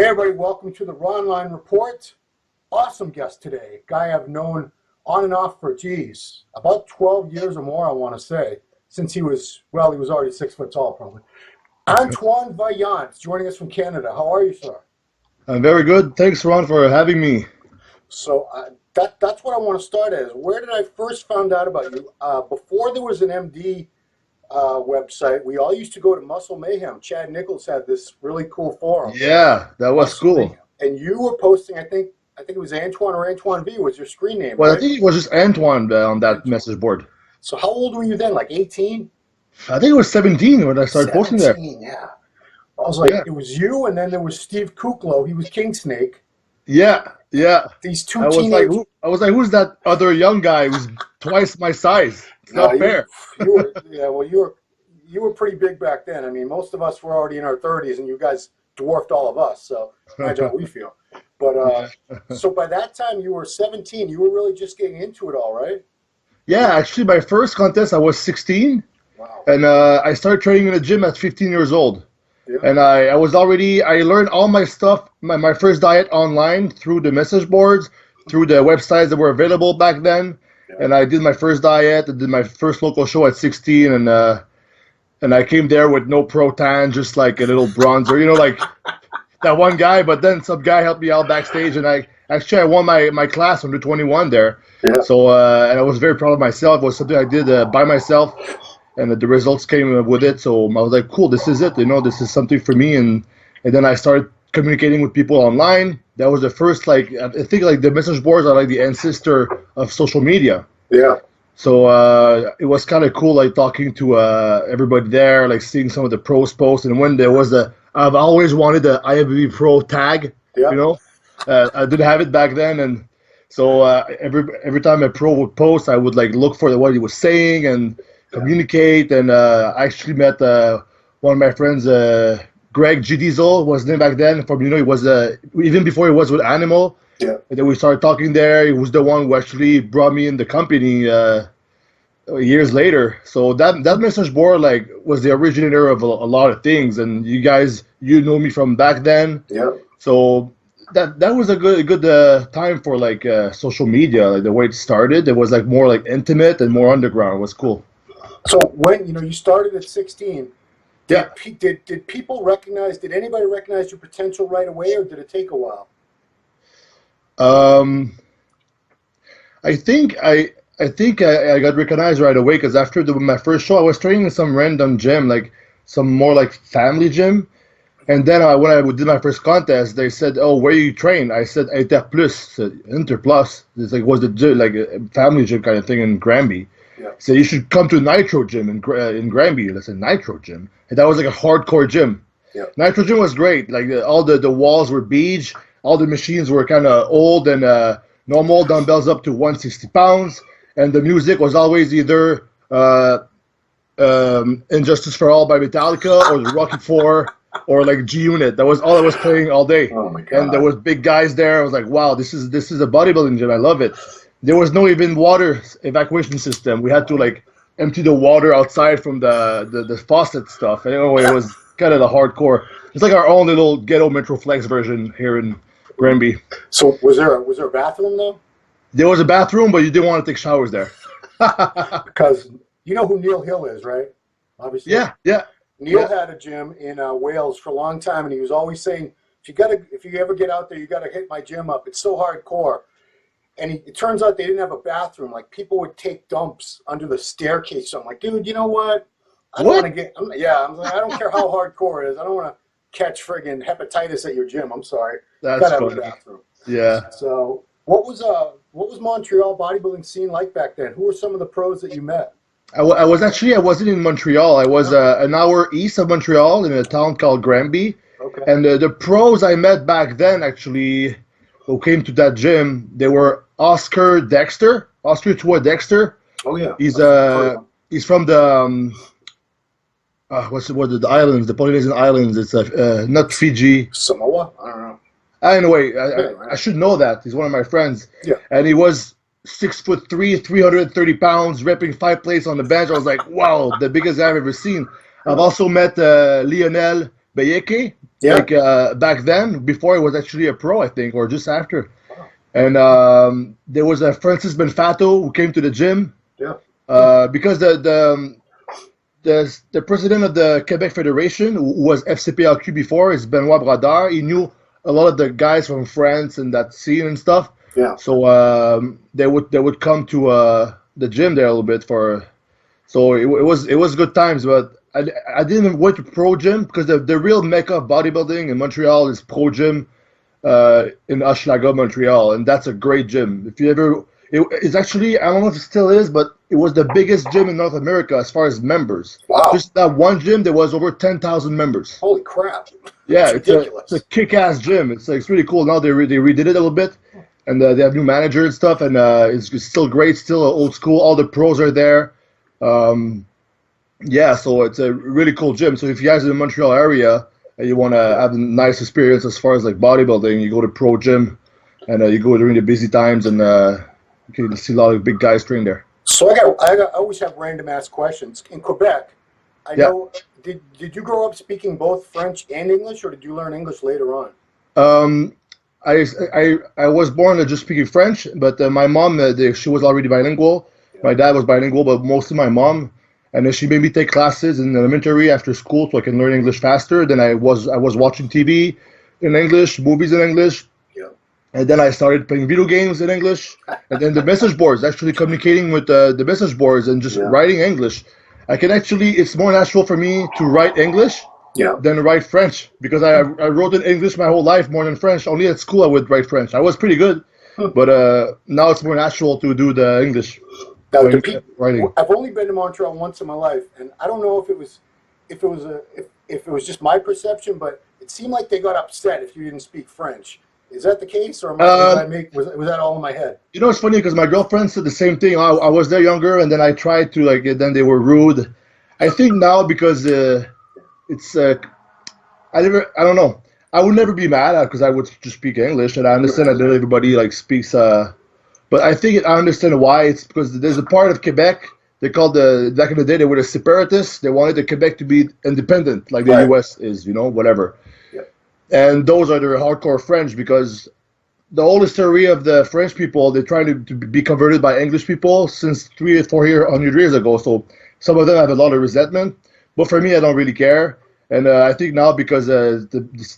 everybody, welcome to the Ron Line Report. Awesome guest today. Guy I've known on and off for, about 12 years or more, I want to say, since he was already 6 foot tall, probably. Antoine Vaillant joining us from Canada. How are you, sir? I'm very good. Thanks, Ron, for having me. So that's what I want to start as. Where did I first found out about you? Before there was an MD website, we all used to go to Muscle Mayhem. Chad Nichols had this really cool forum. Yeah, that was Muscle cool. Mayhem. And you were posting, I think it was Antoine or Antoine V was your screen name, Well, right? I think it was just Antoine on that message board. So how old were you then? Like 18? I think it was 17 when I started posting there. 17, yeah. I was like, Yeah. It was you, and then there was Steve Kuklo. He was King Snake. Yeah. These two I was teenagers. who's that other young guy who's twice my size? It's not fair. You were pretty big back then. I mean, most of us were already in our 30s, and you guys dwarfed all of us. So imagine how we feel. But so by that time, you were 17. You were really just getting into it all, right? Yeah, actually, my first contest, I was 16. Wow. And I started training in the gym at 15 years old. Yeah. And I learned all my stuff, my first diet online through the message boards, through the websites that were available back then. Yeah. And I did my first diet. I did my first local show at 16. And I came there with no Protan, just like a little bronzer, like that one guy. But then some guy helped me out backstage. And I won my class under 21 there. Yeah. So, and I was very proud of myself. It was something I did by myself. And the results came with it, so I was like, cool, this is it, this is something for me. And then I started communicating with people online. That was the first, I think the message boards are like the ancestor of social media. Yeah. So it was kind of cool, talking to everybody there, seeing some of the pros posts. And when there was I've always wanted the IFBB Pro tag, Yeah. I didn't have it back then. And so every time a pro would post, I would look for what he was saying and communicate. And I actually met one of my friends, Greg G. Diesel was his name back then. He was even before he was with Animal. Yeah. And then we started talking there. He was the one who actually brought me in the company years later. So that message board was the originator of a lot of things. And you guys, know me from back then. Yeah. So that was a good time for social media. The way it started, it was more intimate and more underground. It was cool. So when you started at 16, Yeah. did people recognize? Did anybody recognize your potential right away, or did it take a while? I think I got recognized right away because after my first show, I was training in some random gym, some more family gym. And then when I did my first contest, they said, "Oh, where you train?" I said, "Inter Plus, Inter Plus." It's was the gym, a family gym kind of thing in Granby. Yeah. So you should come to Nitro Gym in Granby. That's a Nitro Gym, and that was a hardcore gym. Yeah. Nitro Gym was great. All the walls were beige. All the machines were kind of old and normal dumbbells up to 160 pounds, and the music was always either Injustice for All by Metallica or the Rocky IV or G Unit. That was all I was playing all day. Oh my God. And there was big guys there. I was like, wow, this is a bodybuilding gym. I love it. There was no even water evacuation system. We had to empty the water outside from the faucet stuff. And it was kind of the hardcore. It's our own little ghetto Metroflex version here in Granby. So was there a bathroom though? There was a bathroom, but you didn't want to take showers there. Because you know who Neil Hill is, right? Obviously. Yeah. Neil had a gym in Wales for a long time, and he was always saying, if you ever get out there, you got to hit my gym up. It's so hardcore. And it turns out they didn't have a bathroom. People would take dumps under the staircase. So I'm like, dude, you know what? I don't want to get. I don't care how hardcore it is. I don't want to catch friggin' hepatitis at your gym. I'm sorry. That's gotta funny. have a bathroom. Yeah. So what was Montreal bodybuilding scene like back then? Who were some of the pros that you met? I wasn't in Montreal. I was an hour east of Montreal in a town called Granby. Okay. And the pros I met back then actually who came to that gym, they were Oscar Tua Dexter. Oh yeah. He's from the the islands, the Polynesian islands. It's not Fiji. Samoa? I don't know. Anyway, I should know that. He's one of my friends. Yeah. And he was 6'3", 330 pounds, repping 5 plates on the bench. I was like, wow, the biggest I've ever seen. I've also met Lionel Bayeke. Yeah. like back then, before he was actually a pro, I think, or just after. Wow. And there was a Francis Benfato who came to the gym Yeah. because the president of the Quebec Federation, who was FCPLQ before, is Benoit Brodeur. He knew a lot of the guys from France and that scene and stuff. Yeah. So they would come to the gym there a little bit for. So it was good times, but I didn't went to pro gym because the real mecca of bodybuilding in Montreal is pro gym in Hochelaga, Montreal, and that's a great gym. If you ever, it's actually, I don't know if it still is, but it was the biggest gym in North America as far as members. Wow. Just that one gym, there was over 10,000 members. Holy crap. Yeah, That's it's a kick-ass gym. It's really cool. Now they redid it a little bit, and they have new manager and stuff, and it's still great, still old school. All the pros are there. Yeah, so it's a really cool gym. So if you guys are in the Montreal area and you want to have a nice experience as far as like bodybuilding, you go to pro gym, and you go during the busy times, and you can see a lot of big guys train there. So I always have random ass questions. In Quebec, I Yeah. know, did you grow up speaking both French and English, or did you learn English later on? Um, I was born just speaking French, but my mom she was already bilingual. My dad was bilingual, but mostly my mom. And then she made me take classes in elementary after school so I can learn English faster. Then I was watching TV in English, movies in English, Yeah. and then I started playing video games in English. And then the message boards, actually communicating with the message boards and just Yeah. writing English. I can actually, it's more natural for me to write English Yeah. than write French because I wrote in English my whole life more than French. Only at school I would write French. I was pretty good, but now it's more natural to do the English. Now, Writing. I've only been to Montreal once in my life, and I don't know if it was just my perception, but it seemed like they got upset if you didn't speak French. Is that the case, or was that all in my head? You know, it's funny because my girlfriend said the same thing. I was there younger, and then I tried to then they were rude. I think now because it's I don't know. I would never be mad at because I would just speak English, and I understand that not everybody speaks. But I think I understand why. It's because there's a part of Quebec they called back in the day they were the separatists. They wanted the Quebec to be independent, like the Right. U.S. is, whatever. Yeah. And those are the hardcore French because the whole history of the French people, they're trying to be converted by English people since 300 years ago. So some of them have a lot of resentment. But for me, I don't really care. And I think now because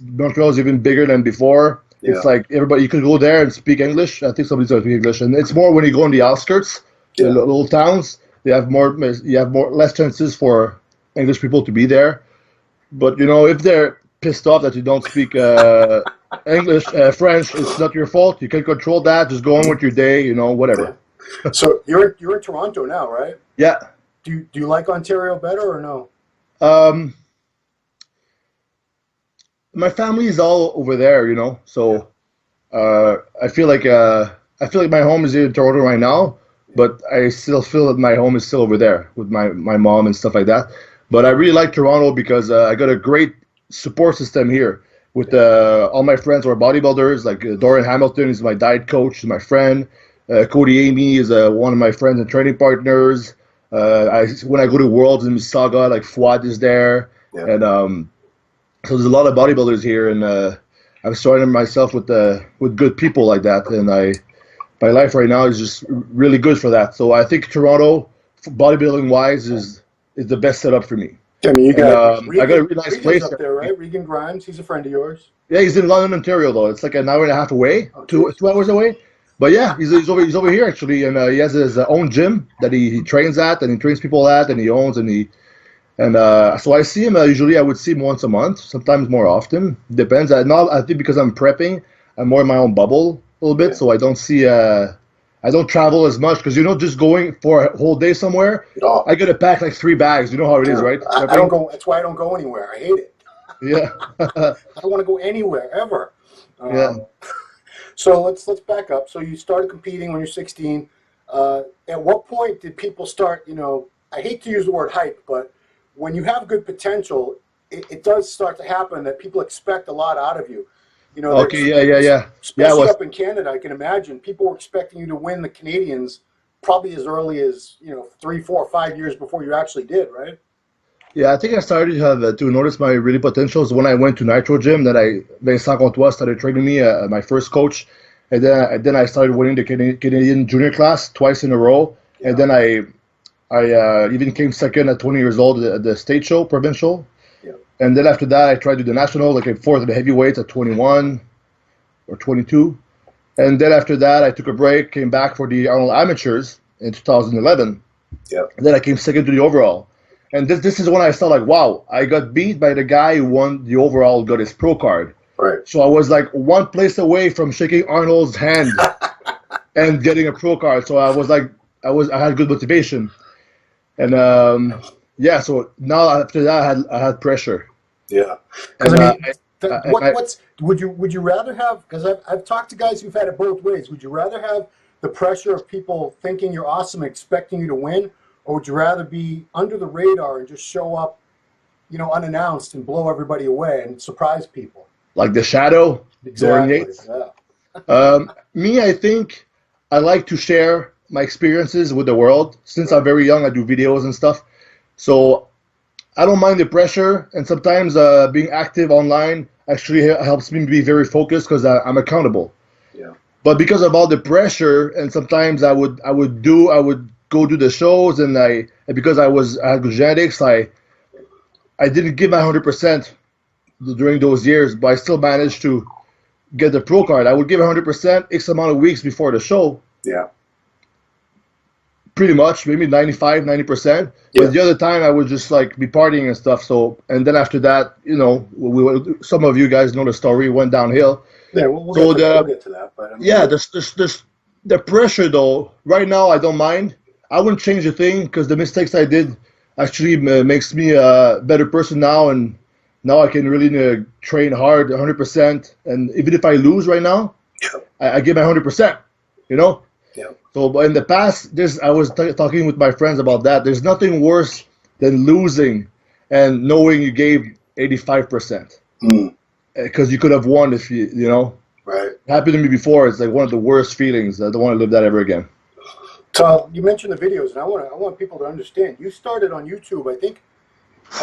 Montreal is even bigger than before, it's Yeah. like everybody, you could go there and speak English. I think somebody's going to speak English. And it's more when you go in the outskirts, the Yeah. little towns, you have less chances for English people to be there. But, if they're pissed off that you don't speak English, French, it's not your fault. You can control that. Just go on with your day, whatever. So you're in Toronto now, right? Yeah. Do you like Ontario better or no? Um, my family is all over there, so I feel like my home is in Toronto right now, but I still feel that my home is still over there with my mom and stuff like that. But I really like Toronto because I got a great support system here with all my friends who are bodybuilders. Like Dorian Hamilton is my diet coach, is my friend. Cody Amy is one of my friends and training partners. When I go to Worlds in Mississauga, like Fouad is there, Yeah. and so there's a lot of bodybuilders here, and I'm surrounding myself with good people like that, and my life right now is just really good for that. So I think Toronto, bodybuilding wise, is the best setup for me. I mean, you got I got a really nice Regan's place up there, right? Regan Grimes, he's a friend of yours. Yeah, he's in London, Ontario, though. It's like an hour and a half away, Oh, two geez. 2 hours away. But yeah, he's over here actually, and he has his own gym that he trains at, and he trains people at, and he owns, so I see him. Usually, I would see him once a month, sometimes more often. Depends. I think because I'm prepping, I'm more in my own bubble a little bit, Yeah. so I don't see. I don't travel as much because just going for a whole day somewhere. Oh, I gotta pack like 3 bags. You know how it is, right? I don't go. That's why I don't go anywhere. I hate it. Yeah. I don't want to go anywhere ever. Yeah. So let's back up. So you started competing when you're 16. At what point did people start? I hate to use the word hype, but when you have good potential, it does start to happen that people expect a lot out of you. Okay. Yeah. Especially Yeah, up in Canada, I can imagine people were expecting you to win the Canadians probably as early as 3, 4, 5 years before you actually did, right? Yeah, I think I started to have to notice my really potentials when I went to Nitro Gym. That Vincent Comtois started training me, my first coach, and then I started winning the Canadian junior class twice in a row, and Yeah. then I even came second at 20 years old at the state show, provincial, Yeah. and then after that I tried to do the national, like I fourth at the heavyweights at 21 or 22, and then after that I took a break, came back for the Arnold Amateurs in 2011. Yeah. And then I came second to the overall. And this is when I felt like, wow, I got beat by the guy who won the overall, got his pro card. Right. So I was like one place away from shaking Arnold's hand and getting a pro card. So I was like, I had good motivation. And yeah, so now after that I had pressure. Yeah. Because And I mean, I, what's would you rather have? Because I've talked to guys who've had it both ways. Would you rather have the pressure of people thinking you're awesome, expecting you to win, or would you rather be under the radar and just show up, unannounced and blow everybody away and surprise people? like the shadow, Dorian Exactly. Yates. Yeah. Me, I think I like to share my experiences with the world. Since I'm very young, I do videos and stuff. So I don't mind the pressure, and sometimes being active online actually helps me be very focused because I'm accountable. Yeah. But because of all the pressure, and sometimes I would go do the shows, and because I had good genetics, I didn't give my 100% during those years, but I still managed to get the pro card. I would give 100% X amount of weeks before the show, Yeah. pretty much, maybe 95, 90%. Yeah. But the other time I would just like be partying and stuff. So, and then after that, some of you guys know the story, went downhill. Yeah. We'll So we'll get to that. But I mean, Yeah, there's the pressure though. Right now, I don't mind. I wouldn't change a thing because the mistakes I did actually makes me a better person now, and now I can really train hard, 100%. And even if I lose right now, Yeah. I give my 100%. You know. Yeah. So, but in the past, I was talking with my friends about that. There's nothing worse than losing and knowing you gave 85% Mm. because you could have won if you. Right. Happened to me before. It's like one of the worst feelings. I don't want to live that ever again. So you mentioned the videos, and I want people to understand. You started on YouTube. I think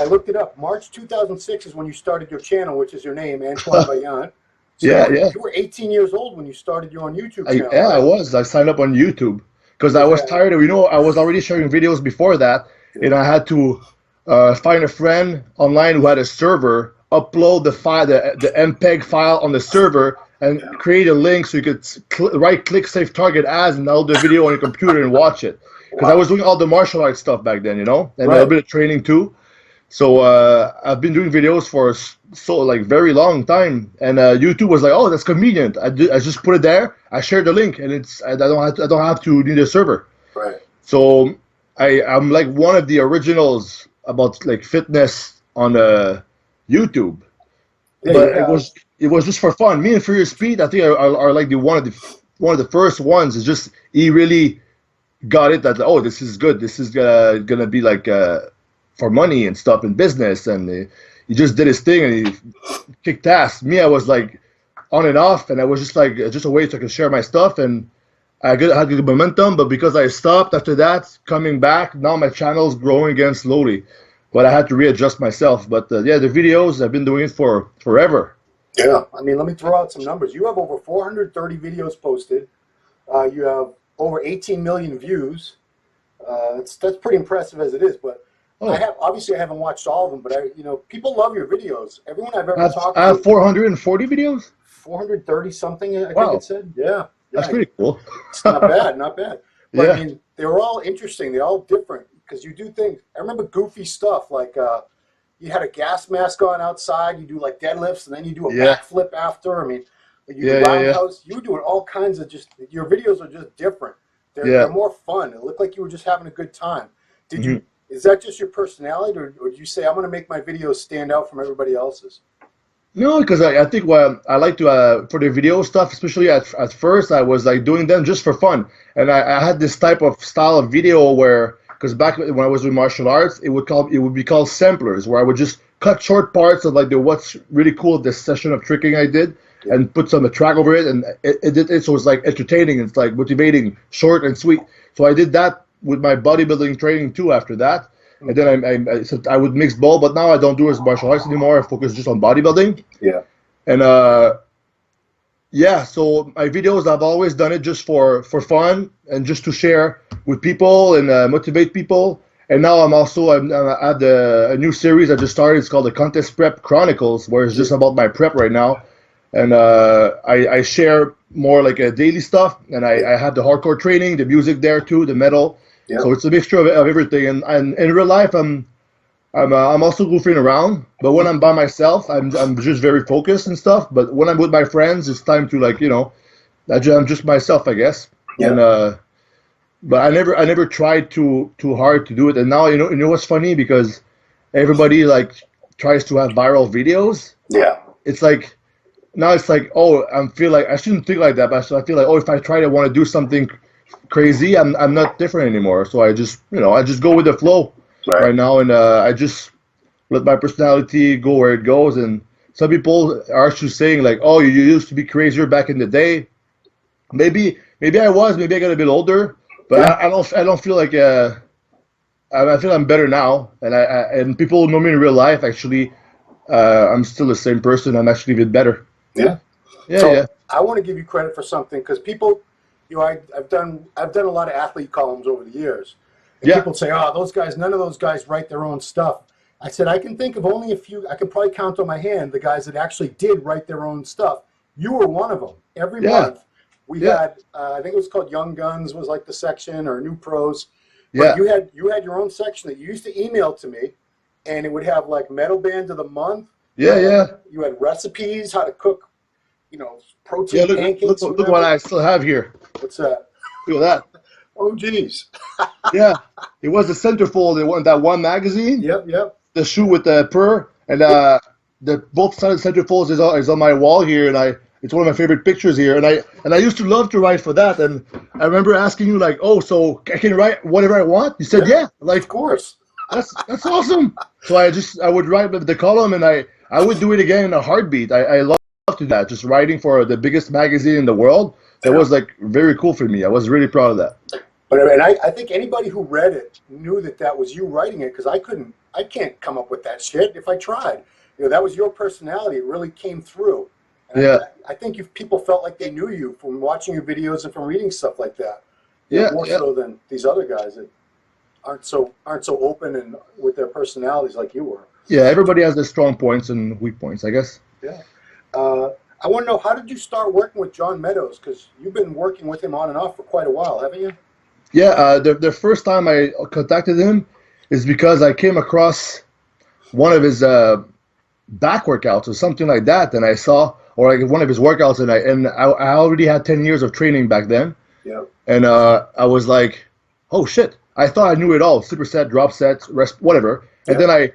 I looked it up. March 2006 is when you started your channel, which is your name, Antoine Vaillant. So Yeah. you were 18 years old when you started your own YouTube I, channel. yeah, I right? was. I signed up on YouTube because I was Okay. tired of. I was already sharing videos before that, and I had to find a friend online who had a server, upload the file, the MPEG file on the server, and create a link so you could right-click Save Target As and download the video on your computer and watch it. Because I was doing all the martial arts stuff back then, and a little bit of training too. So I've been doing videos for very long time, and YouTube was like, oh, that's convenient. I just put it there. I share the link, and I don't have to need a server. Right. So I'm like one of the originals about like fitness on YouTube, Yeah, but yeah. it was just for fun. Me and Furious Speed, I think are like one of the first ones. It's just he really got it that this is good. This is gonna be like for money and stuff in business, and he just did his thing and he kicked ass. Me, I was like on and off, and I was just like just a way so I could share my stuff, and had good momentum. But because I stopped after that, coming back, now my channel's growing again slowly. But I had to readjust myself. But the videos, I've been doing it for forever. Yeah. I mean, let me throw out some numbers. You have over 430 videos posted. You have over 18 million views. That's pretty impressive as it is. But Oh. I haven't watched all of them. But people love your videos. Everyone I've ever talked I have to, 440 videos. 430 something. I think Wow. it said. Yeah. That's Yeah. pretty cool. It's not bad, not bad. But Yeah. I mean, they were all interesting. They're all different because you do things. I remember goofy stuff like you had a gas mask on outside. You do like deadlifts, and then you do a Yeah. backflip after. I mean, you Yeah, do yeah, yeah. roundhouse. You were doing all kinds of your videos are just different. Yeah. They're more fun. It looked like you were just having a good time. Did you? Is that just your personality, or did you say I'm going to make my videos stand out from everybody else's? No, because I think I like to for the video stuff, especially at first, I was like doing them just for fun, and I had this type of style of video where, because back when I was doing martial arts, it would be called samplers, where I would just cut short parts of like what's really cool of this session of tricking I did, and put some track over it, and so it's like entertaining, it's like motivating, short and sweet. So I did that with my bodybuilding training too after that. and then so I would mix both. But now I don't do as martial arts anymore. I focus just on bodybuilding. Yeah. And yeah, so my videos, I've always done it just for fun and just to share with people and motivate people. And now I'm at a new series I just started. It's called the Contest Prep Chronicles, where it's just about my prep right now. And I share more like a daily stuff, and I have the hardcore training, the music there too, the metal. Yeah. So it's a mixture of everything. And in real life, I'm also goofing around, but when I'm by myself, I'm just very focused and stuff. But when I'm with my friends, it's time to I'm just myself, I guess. Yeah. And but I never tried too hard to do it. And now you know what's funny, because everybody like tries to have viral videos. Yeah. It's like now it's like, oh, I feel like I shouldn't think like that, but I feel like, oh, if I try to want to do something crazy, I'm not different anymore. So I just go with the flow. Right now, and I just let my personality go where it goes. And some people are actually saying like, "Oh, you used to be crazier back in the day." Maybe I was. Maybe I got a bit older, but Yeah. I don't feel like I feel I'm better now. And and people know me in real life. Actually, I'm still the same person. I'm actually a bit better. Yeah. Yeah. So Yeah. I want to give you credit for something, because people, I've done a lot of athlete columns over the years. And Yeah. people say, "Oh, those guys, none of those guys write their own stuff." I said, I can think of only a few. I could probably count on my hand the guys that actually did write their own stuff. You were one of them. Every Yeah. month we had, I think it was called Young Guns was like the section, or New Pros. Yeah. But you had your own section that you used to email to me, and it would have like metal band of the month. Yeah. Yeah. You had recipes, how to cook, protein Yeah. Look pancakes. look what I still have here. What's that? Look at that. Oh, geez. Yeah. It was the centerfold. That one magazine. Yep. The shoe with the purr, and the both sides of centerfolds is on my wall here, and it's one of my favorite pictures here, and I used to love to write for that, and I remember asking you like, oh, so I can write whatever I want? You said yeah. Like, Of course. that's awesome. So I would write the column, and I would do it again in a heartbeat. I love to do that, just writing for the biggest magazine in the world. That was like very cool for me. I was really proud of that. But I think anybody who read it knew that was you writing it, because I can't come up with that shit if I tried. That was your personality. It really came through. And Yeah. I think if people felt like they knew you from watching your videos and from reading stuff like that. Yeah, More yeah. so than these other guys that aren't so open and with their personalities like you were. Yeah, everybody has their strong points and weak points, I guess. Yeah. I want to know, how did you start working with John Meadows? Because you've been working with him on and off for quite a while, haven't you? Yeah, the first time I contacted him is because I came across one of his back workouts or something like that, and I saw, or like one of his workouts, and I already had 10 years of training back then, Yeah. and I was like, oh shit, I thought I knew it all, superset, drop sets, rest, whatever, and Yeah. then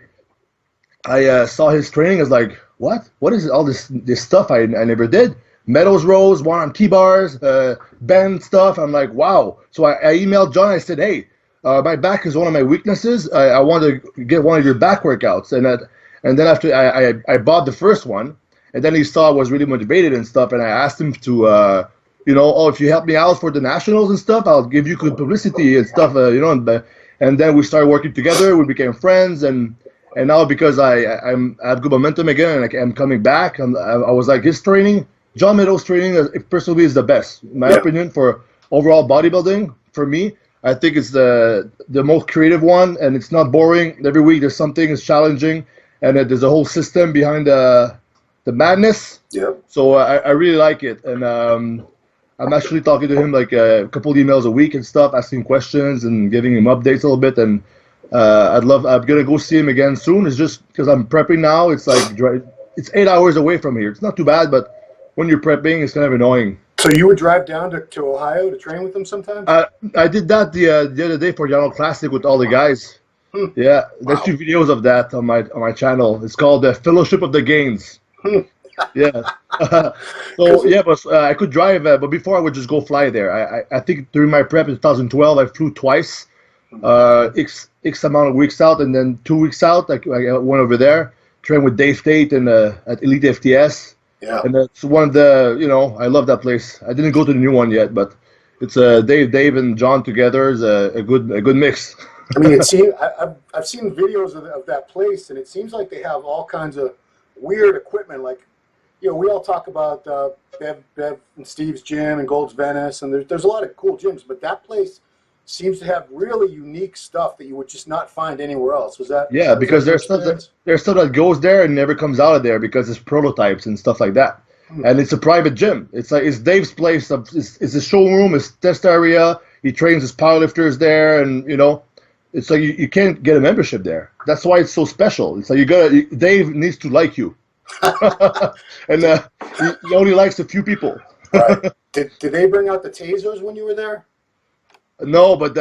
I saw his training. I was like, what is all this stuff I never did? Meadows rows, one on T-bars, bend stuff. I'm like, wow. So I emailed John. I said, hey, my back is one of my weaknesses. I want to get one of your back workouts. And then after I bought the first one, and then he saw I was really motivated and stuff. And I asked him to, oh, if you help me out for the nationals and stuff, I'll give you good publicity and stuff, And then we started working together. We became friends, and now because I have good momentum again, and I'm coming back, I was like, his training, John Meadows' training, personally is the best, in my opinion, for overall bodybuilding. For me, I think it's the most creative one, and it's not boring. Every week there's something is challenging, and there's a whole system behind the madness. Yeah. So I really like it, and I'm actually talking to him like a couple emails a week and stuff, asking questions and giving him updates a little bit, and I'm gonna go see him again soon. It's just because I'm prepping now. It's like it's 8 hours away from here. It's not too bad, but when you're prepping, it's kind of annoying. So you would drive down to Ohio to train with him sometimes? I did that the other day for Yano Classic with all the guys. Yeah, there's Wow. 2 videos of that on my channel. It's called the Fellowship of the Gains. Yeah. So yeah, but I could drive, but before I would just go fly there. I think during my prep in 2012, I flew twice, x amount of weeks out, and then 2 weeks out, I went over there, trained with Dave Tate and at Elite FTS. Yeah. And that's one of the, I love that place. I didn't go to the new one yet, but it's Dave and John together is a good mix. I mean, it seems I've seen videos of that place, and it seems like they have all kinds of weird equipment. Like, we all talk about Bev and Steve's gym and Gold's Venice, and there's a lot of cool gyms, but that place seems to have really unique stuff that you would just not find anywhere else. Yeah, because your there's stuff that goes there and never comes out of there because it's prototypes and stuff like that. And it's a private gym. It's Dave's place. It's a showroom. It's test area. He trains his powerlifters there, and it's like you can't get a membership there. That's why it's so special. It's like Dave needs to like you, and he only likes a few people. Right. Did they bring out the tasers when you were there? No, but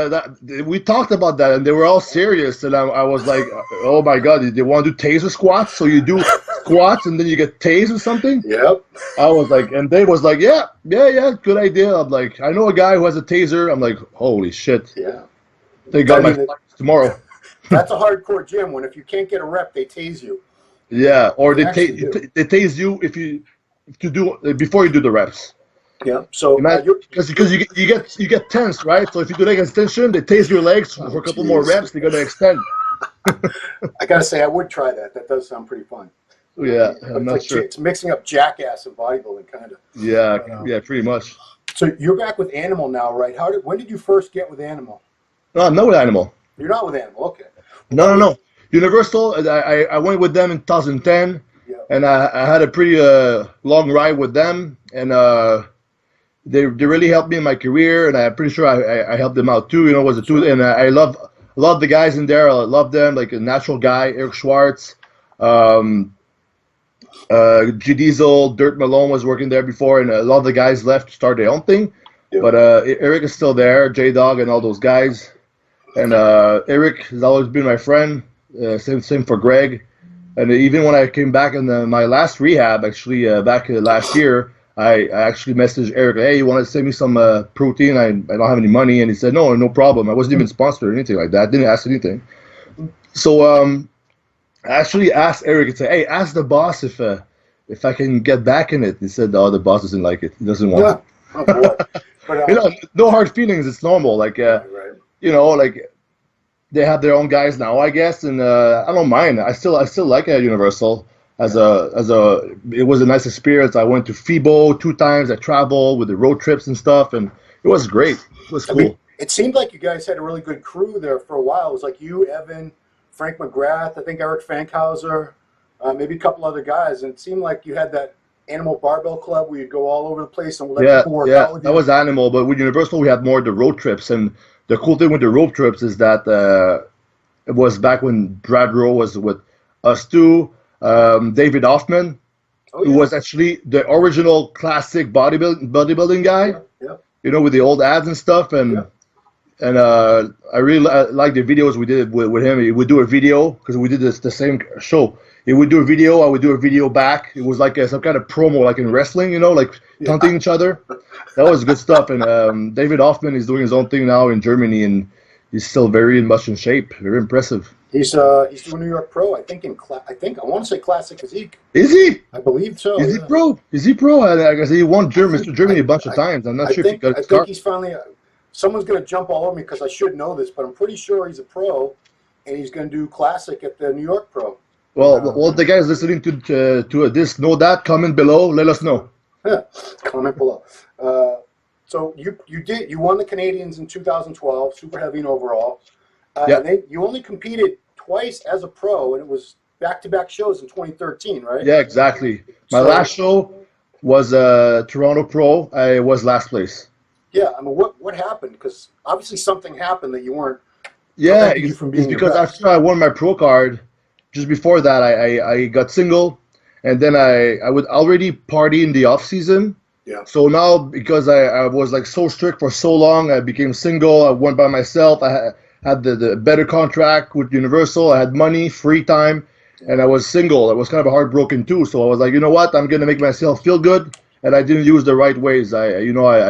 we talked about that, and they were all serious, and I was like, oh my god, they want to do taser squats? So you do squats and then you get tased or something? Yep. I was like, and Dave was like, yeah, good idea. I'm like, I know a guy who has a taser. I'm like, holy shit. Yeah. They got my flights tomorrow. That's a hardcore gym when if you can't get a rep, they tase you. Yeah, or they tase you if you before you do the reps. Yeah. So because you get tense, right? So if you do leg extension, they tase your legs for a couple more reps. They're gonna extend. I gotta say, I would try that. That does sound pretty fun. Yeah, I'm not sure. It's mixing up jackass and bodybuilding, kind of. Yeah, pretty much. So you're back with Animal now, right? When did you first get with Animal? No, I'm not with Animal. You're not with Animal, okay. No. Universal, I went with them in 2010, and I had a pretty long ride with them, and they really helped me in my career, and I'm pretty sure I helped them out too. Was a two, and I love the guys in there. I love them, like a natural guy, Eric Schwartz, G Diesel, Dirt Malone was working there before, and a lot of the guys left to start their own thing. Yep. But Eric is still there, J Dog, and all those guys. And Eric has always been my friend. Same for Greg. And even when I came back in my last rehab, actually back last year, I actually messaged Eric, hey, you want to send me some protein? I don't have any money. And he said, no problem. I wasn't even sponsored or anything like that. I didn't ask anything. So I actually asked Eric and said, hey, ask the boss if I can get back in it. He said, the boss doesn't like it. He doesn't want it. Oh, boy. But, no hard feelings. It's normal. Like, right. Like they have their own guys now, I guess. And I don't mind. I still like Universal. It was a nice experience. I went to FIBO 2 times. I traveled with the road trips and stuff, and it was great. It was cool. I mean, it seemed like you guys had a really good crew there for a while. It was like you, Evan, Frank McGrath, I think Eric Fankhauser, maybe a couple other guys, and it seemed like you had that Animal Barbell Club where you'd go all over the place and let people work out with you. That was Animal, but with Universal we had more of the road trips, and the cool thing with the road trips is that it was back when Brad Rowe was with us too. David Hoffman, who was actually the original classic bodybuilding guy, with the old ads and stuff, and I really like the videos we did with him. He would do a video because we did the same show. He would do a video, I would do a video back. It was like some kind of promo, like in wrestling, like taunting each other. That was good stuff. And David Hoffman is doing his own thing now in Germany, and he's still very much in shape. Very impressive. He's doing New York Pro. I think I want to say Classic Physique. Is he? I believe so. Is he pro? Is he pro? I guess he won Mr. Germany a bunch of times. I'm not sure if he got. I think he's finally. Someone's going to jump all over me because I should know this, but I'm pretty sure he's a pro, and he's going to do Classic at the New York Pro. Well, the guys listening to this know that. Comment below. Let us know. Yeah, comment below. So you won the Canadians in 2012, super heavy and overall. And then you only competed twice as a pro, and it was back-to-back shows in 2013, right? Yeah, exactly. My last show was Toronto Pro. I was last place. Yeah, I mean, what happened? Because obviously something happened that you weren't. Yeah, it's because after I won my pro card, just before that, I got single, and then I would already party in the off season. Yeah. So now, because I was like so strict for so long, I became single. I went by myself. I had the better contract with Universal. I had money, free time, and I was single. I was kind of heartbroken too. So I was like, you know what? I'm gonna make myself feel good, and I didn't use the right ways. I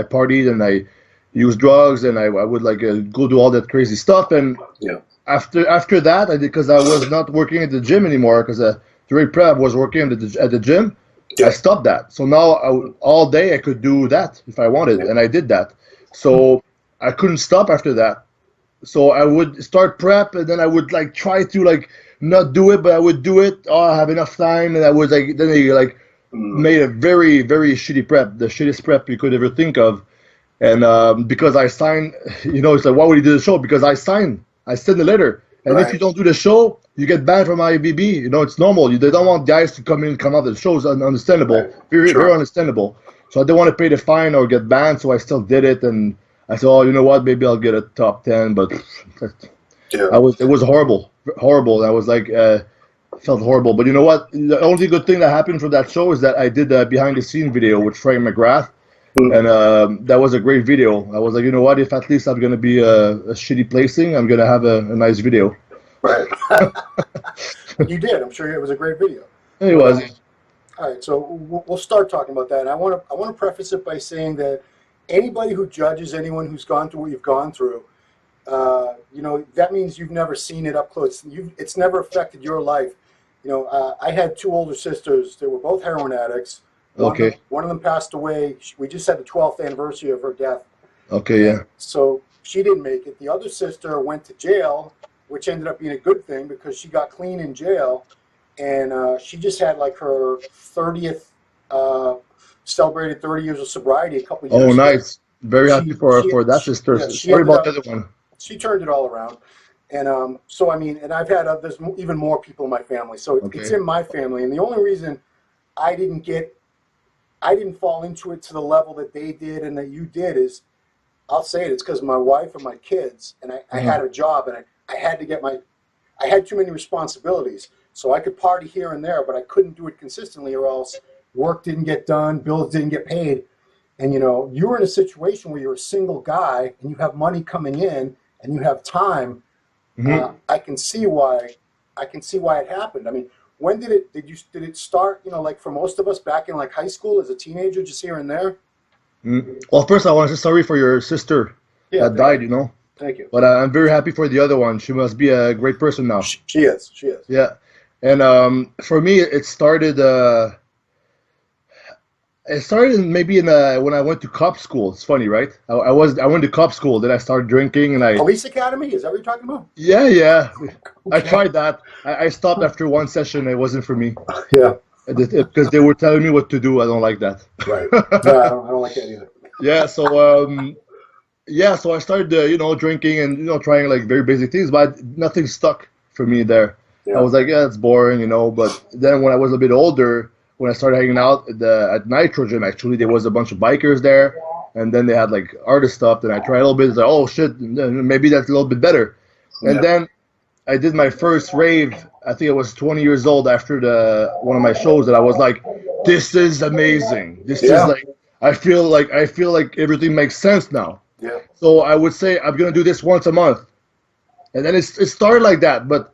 partied and I used drugs, and I would like go do all that crazy stuff. And after that, because I was not working at the gym anymore, because Ray Prep was working at the gym. I stopped that. So now all day I could do that if I wanted, and I did that. So I couldn't stop after that. So I would start prep, and then I would like try to like not do it, but I would do it. Oh, I have enough time, and I was like, then they like made a very very shitty prep, the shittiest prep you could ever think of. And because I signed, it's like, why would you do the show? Because I send the letter, and if you Right. don't do the show, you get banned from IBB. It's normal. They don't want guys to come in and come out. The show's understandable, Right. very Sure. very understandable. So I didn't want to pay the fine or get banned, so I still did it. And I said, oh, you know what? Maybe I'll get a top 10, but Yeah. it was horrible, horrible. I was like, felt horrible. But you know what? The only good thing that happened from that show is that I did a behind the scene video with Frank McGrath, Mm. and that was a great video. I was like, you know what? If at least I'm gonna be a shitty placing, I'm gonna have a nice video. Right. You did. I'm sure it was a great video. It was. All right, so we'll start talking about that. And I want to preface it by saying that anybody who judges anyone who's gone through what you've gone through, that means you've never seen it up close. It's never affected your life. I had two older sisters. They were both heroin addicts. Okay. One of them passed away. We just had the 12th anniversary of her death. Okay. Yeah. So she didn't make it. The other sister went to jail, which ended up being a good thing because she got clean in jail. And she just had like her 30th, celebrated 30 years of sobriety a couple of years Oh, ago. nice. Very happy for that sister. Yeah, she Sorry ended about up- the other one. She turned it all around. And so, I mean, and I've had there's even more people in my family. So it's Okay. in my family. And the only reason I didn't fall into it to the level that they did and that you did is, I'll say it's because of my wife and my kids. And I had a job, and I had to I had too many responsibilities. So I could party here and there, but I couldn't do it consistently, or else work didn't get done, bills didn't get paid. And you were in a situation where you're a single guy and you have money coming in and you have time. I can see why it happened. I mean, when did it start? Like for most of us back in like high school as a teenager, just here and there. Well, first I want to say sorry for your sister Yeah, that died. Thank you. But I'm very happy for the other one. She must be a great person now. She is. She is. Yeah. And for me, it started. It started maybe when I went to cop school. It's funny, right? I went to cop school. Then I started drinking, and Police Academy? Is that what you're talking about? yeah. I Okay. tried that. I stopped after one session. It wasn't for me Yeah. because they were telling me what to do. I don't like that. Right. No, I don't like that either. Yeah. So I started drinking and trying like very basic things, but nothing stuck for me there. Yeah. I was like, yeah, it's boring, But then when I was a bit older, when I started hanging out at Nitro Gym, actually, there was a bunch of bikers there, and then they had like artist stuff. And I tried a little bit. It's like, oh shit, maybe that's a little bit better. And Yeah. then I did my first rave. I think I was 20 years old after one of my shows, that I was like, this is amazing. This Yeah. is like I feel like everything makes sense now. Yeah. So I would say I'm gonna do this once a month, and then it started like that. But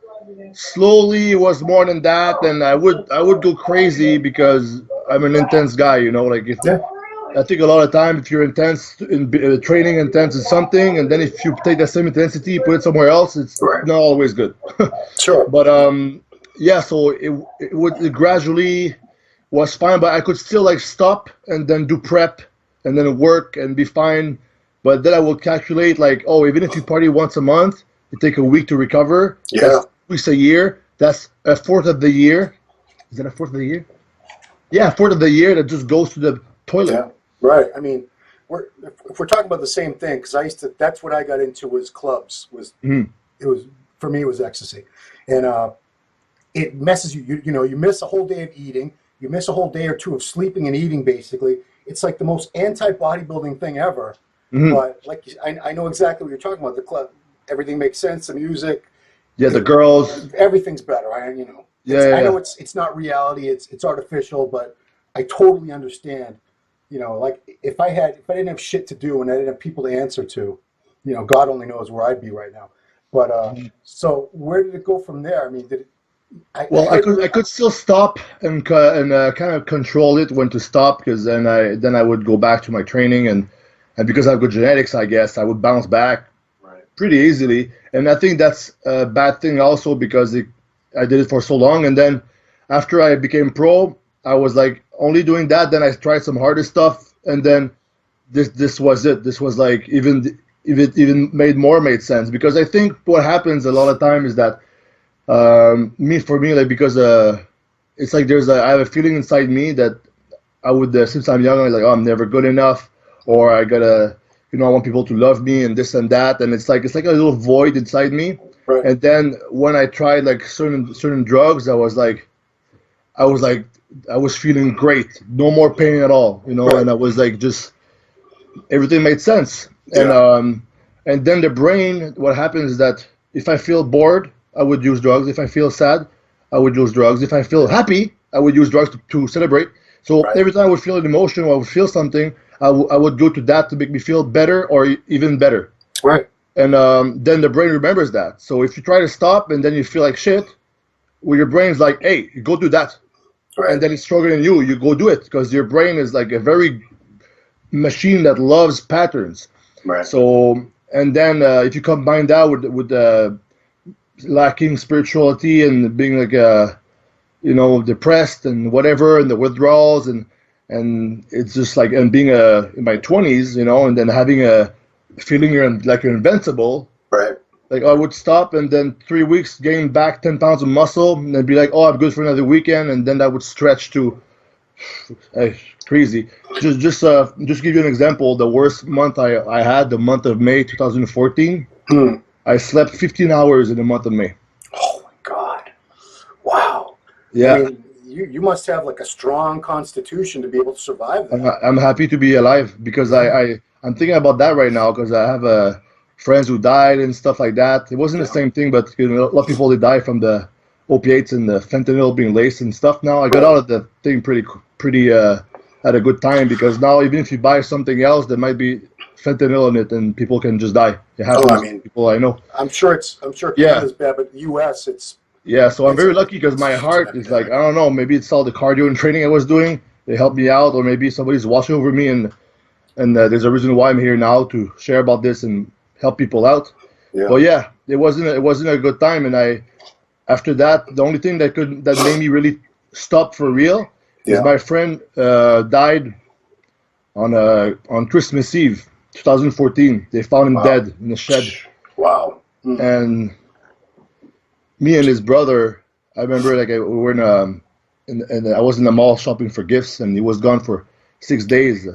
slowly it was more than that, and I would go crazy because I'm an intense guy. Like Yeah. I think a lot of time if you're intense in training, intense in something, and then if you take that same intensity, put it somewhere else, it's Right. not always good. Sure. But yeah. So it gradually was fine, but I could still like stop and then do prep and then work and be fine. But then I will calculate like, oh, even if you party once a month, you take a week to recover. Yeah. That's 2 weeks a year. That's a fourth of the year. Is that a fourth of the year? Yeah, a fourth of the year that just goes to the toilet. Yeah. Right. I mean, if we're talking about the same thing, because that's what I got into was clubs. It was for me, it was ecstasy, and it messes you. You miss a whole day of eating. You miss a whole day or two of sleeping and eating. Basically, it's like the most anti-bodybuilding thing ever. But like I know exactly what you're talking about. The club, everything makes sense. The music, Yeah, the girls. everything's better. Yeah, I know yeah. it's not reality. It's artificial, but I totally understand. Like if I didn't have shit to do and I didn't have people to answer to, God only knows where I'd be right now. But so where did it go from there? I mean, did it? Well, I could still stop and kind of control it when to stop, because then I would go back to my training, and because I have good genetics, I guess I would bounce back Right. pretty easily. And I think that's a bad thing also, because I did it for so long, and then after I became pro, I was like only doing that. Then I tried some harder stuff, and then this was it. This was like even if it even made sense, because I think what happens a lot of time is that for me, like, because it's like I have a feeling inside me that I would, since I'm young, I'm like, oh, I'm never good enough, or I gotta, I want people to love me and this and that, and it's like a little void inside me. Right. And then when I tried like certain drugs, I was feeling great, no more pain at all, Right. and I was like, just everything made sense. Yeah. And then the brain, what happens is that if I feel bored, I would use drugs. If I feel sad, I would use drugs. If I feel happy, I would use drugs to celebrate. So Right. every time I would feel an emotion or I would feel something, I would go to that to make me feel better or even better. Right. And then the brain remembers that. So if you try to stop and then you feel like shit, well, your brain's like, hey, go do that. Right. And then it's stronger than you. You go do it because your brain is like a very machine that loves patterns. Right. So, and then if you combine that with lacking spirituality and being like depressed and whatever, and the withdrawals and it's just like, and being in my 20s, and then having a feeling you're invincible. Right. Like I would stop and then 3 weeks gain back 10 pounds of muscle and then be like, oh, I'm good for another weekend, and then that would stretch to crazy. Just give you an example. The worst month I had, the month of May 2014. I slept 15 hours in the month of May. Oh my God! Wow. Yeah. I mean, you must have like a strong constitution to be able to survive that. I'm happy to be alive because I'm thinking about that right now because I have friends who died and stuff like that. It wasn't the same thing, but a lot of people, they die from the opiates and the fentanyl being laced and stuff. Now I got out of the thing pretty at a good time, because now even if you buy something else, there might be fentanyl in it and people can just die. It happens. People I know. I'm sure Canada's bad, but the U.S. Yeah, so I'm very lucky because my heart is like, I don't know, maybe it's all the cardio and training I was doing. They helped me out, or maybe somebody's watching over me, and there's a reason why I'm here now to share about this and help people out. Yeah. But yeah, it wasn't a good time, and after that, the only thing that made me really stop for real is my friend died on Christmas Eve, 2014. They found him dead in a shed. Wow. And me and his brother, I remember we were and I was in the mall shopping for gifts, and he was gone for 6 days,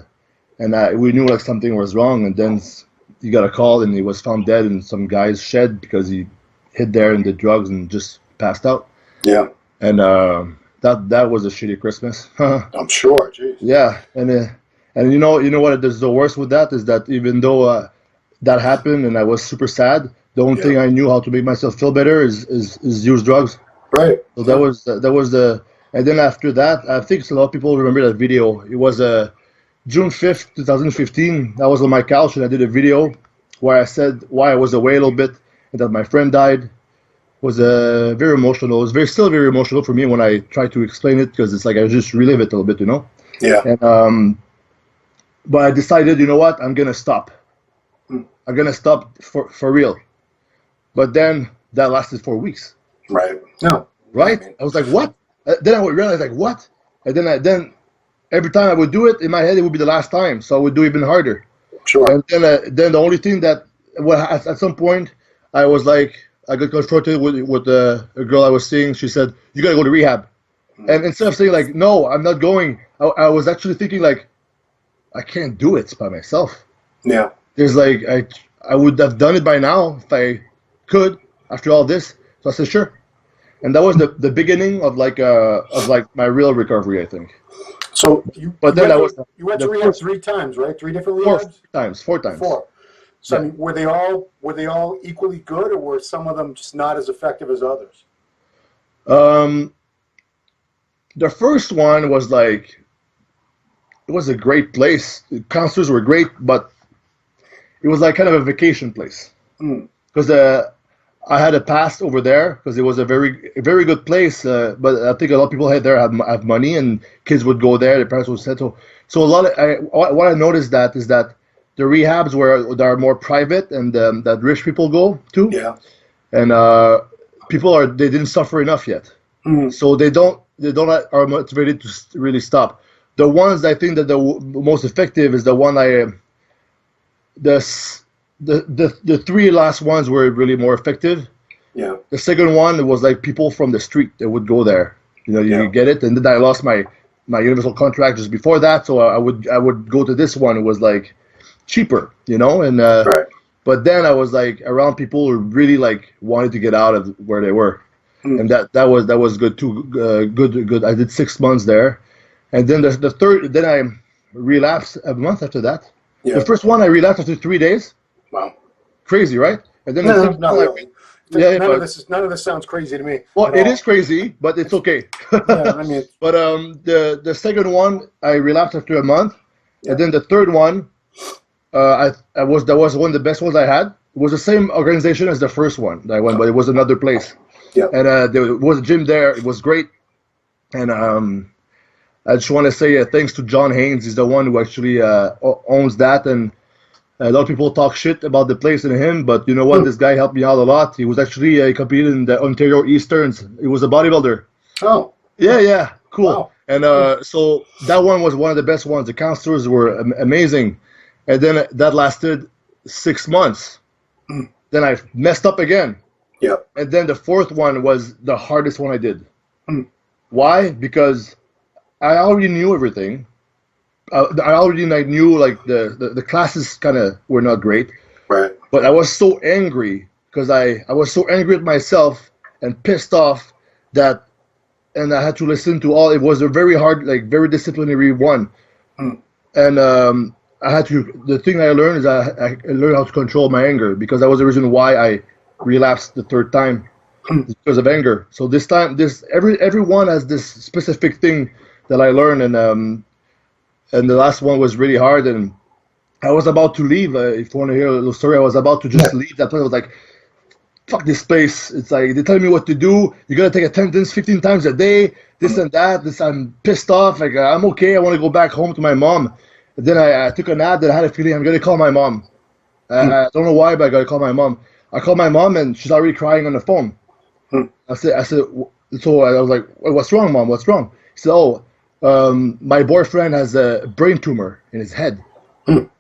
and we knew like something was wrong, and then he got a call and he was found dead in some guy's shed because he hid there in the drugs and just passed out. Yeah. And that was a shitty Christmas. I'm sure. Jeez. Yeah, and you know what is the worst with that is that even though that happened and I was super sad, the only thing I knew how to make myself feel better is use drugs. Right. So that was the. And then after that, I think a lot of people remember that video. It was June 5th, 2015. I was on my couch and I did a video where I said why I was away a little bit and that my friend died. It was very emotional. It was still very emotional for me when I try to explain it, because it's like I just relive it a little bit, Yeah. And but I decided, you know what, I'm gonna stop. I'm gonna stop for real. But then that lasted 4 weeks. Right. No. Right? I was like, what? Then I would realize, like, what? And then every time I would do it, in my head, it would be the last time. So I would do even harder. Sure. And then the only thing that, at some point, I was like, I got confronted with a girl I was seeing. She said, you got to go to rehab. And instead of saying, like, no, I'm not going, I was actually thinking, like, I can't do it by myself. Yeah. There's like, I would have done it by now if I could, after all this. So I said, sure. And that was the beginning of my real recovery, I think. So you went to rehab 3 times, right? 3 different rehabs? 4 times. 4. So I mean, were they all equally good, or were some of them just not as effective as others? The first one was like, it was a great place. The counselors were great, but it was like kind of a vacation place. Because I had a past over there, because it was a very good place. But I think a lot of people have money, and kids would go there. Their parents would settle. So what I noticed is that the rehabs that are more private and that rich people go to. Yeah. And they didn't suffer enough yet. So they don't are motivated to really stop. The ones I think that the most effective is the one the three last ones were really more effective. Yeah. The second one was like people from the street that would go there. You know, you get it. And then I lost my Universal contract just before that, so I would go to this one. It was like cheaper, you know. And Right. but then I was like around people who really like wanted to get out of where they were, and that was good too. Good. I did 6 months there, and then the third. Then I relapsed a month after that. Yeah. The first one I relapsed after 3 days. Wow. Crazy, right? And then No, not really. Yeah, none but, of this sounds crazy to me. well, at it all. is crazy, but it's okay. Yeah, I mean, But the second one I relapsed after a month, Yeah. and then the third one, that was one of the best ones I had. It was the same organization as the first one that I went, but it was another place. Yeah. And there was a gym there. It was great, and I just want to say thanks to John Haynes. He's the one who actually owns that, and a lot of people talk shit about the place and him, but you know what? This guy helped me out a lot. He was actually he competed in the Ontario Easterns. He was a bodybuilder. oh, Yeah, cool. Wow. And so that one was one of the best ones. The counselors were amazing, and then that lasted 6 months. Then I messed up again, yeah, and then the fourth one was the hardest one I did. Why? Because I already knew everything. I already knew like the classes kind of were not great, right, but I was so angry because I was so angry at myself and pissed off that, and I had to listen to all. It was a very hard, like very disciplinary one, and I had to. The thing I learned is I learned how to control my anger, because that was the reason why I relapsed the third time, because of anger. So this time, everyone has this specific thing that I learned, and the last one was really hard, and I was about to leave. If you want to hear a little story, I was about to just leave that place. I was like, fuck this place. It's like, they're telling me what to do. You got to take attendance 15 times a day, this and that. I'm pissed off. Like, I'm okay. I want to go back home to my mom. And then I took a nap. Then I had a feeling I'm going to call my mom. I don't know why, but I got to call my mom. I called my mom, and she's already crying on the phone. I said, so I was like, what's wrong, Mom? What's wrong? She said, my boyfriend has a brain tumor in his head,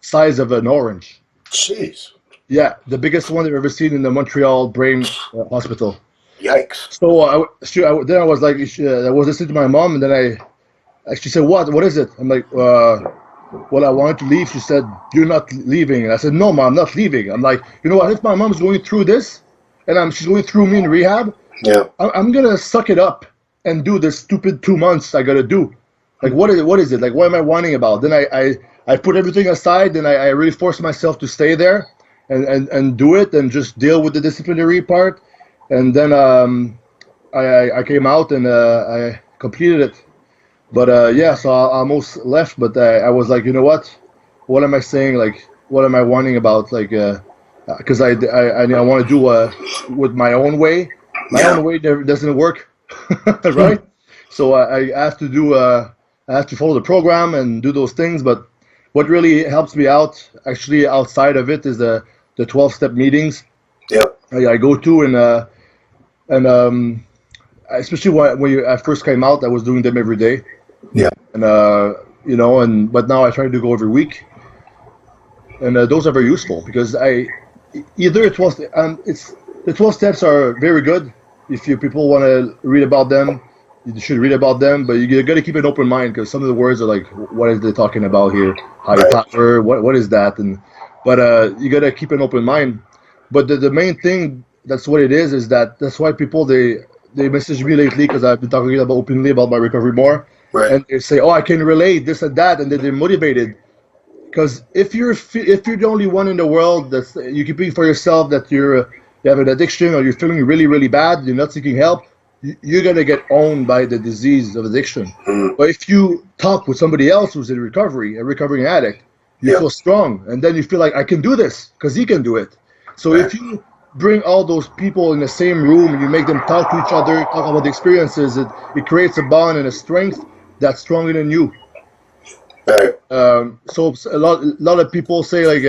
size of an orange. jeez, Yeah, the biggest one they've ever seen in the Montreal Brain Hospital. yikes, So then I was like, I was listening to my mom, and then she said, what is it? I'm like, well, I wanted to leave. She said, you're not leaving. And I said, no, Mom, I'm not leaving. I'm like, you know what, if my mom's going through this, and she's going through me in rehab, yeah, I'm going to suck it up and do this stupid 2 months I got to do. Like, what is it? Like, what am I whining about? Then I put everything aside, and I really forced myself to stay there and do it and just deal with the disciplinary part. And then I came out, and I completed it. But yeah, so I almost left, but I was like, you know what am I saying? Like, what am I whining about? Like, because I want to do with my own way. My own way doesn't work, right? So I have to do I have to follow the program and do those things. But what really helps me out, actually, outside of it, is the 12-step meetings. yeah, I go to, and especially when I first came out, I was doing them every day. yeah, And but now I try to go every week, and those are very useful, because the 12 steps are very good. If people want to read about them, you should read about them, but you got to keep an open mind, because some of the words are like, what is they talking about here? Higher power, what is that? But you got to keep an open mind. But the main thing, that's what it is that's why people, they message me lately, because I've been talking openly about my recovery more. right, And they say, oh, I can relate, this and that, and then they're motivated. Because if you're the only one in the world that's you keeping for yourself that you have an addiction, or you're feeling really, really bad, you're not seeking help, you're going to get owned by the disease of addiction. But if you talk with somebody else who's in recovery, a recovering addict, you feel strong, and then you feel like, I can do this because he can do it. So if you bring all those people in the same room and you make them talk to each other, talk about the experiences, it creates a bond and a strength that's stronger than you. right, So a lot of people say, like,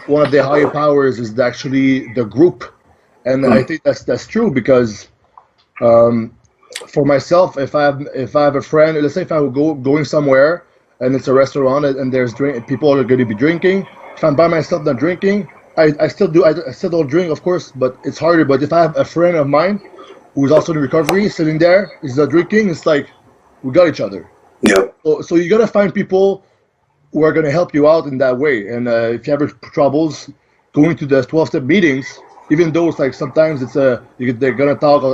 one of their higher powers is actually the group, and I think that's true, because for myself, if I have a friend, let's say if I would going somewhere and it's a restaurant and there's people are going to be drinking, if I'm by myself not drinking, I still do. I still don't drink, of course, but it's harder. But if I have a friend of mine who is also in recovery, sitting there, is not drinking, it's like we got each other. Yep. So you gotta find people who are gonna help you out in that way. And if you have troubles going to the 12-step meetings, even though it's like sometimes they're gonna talk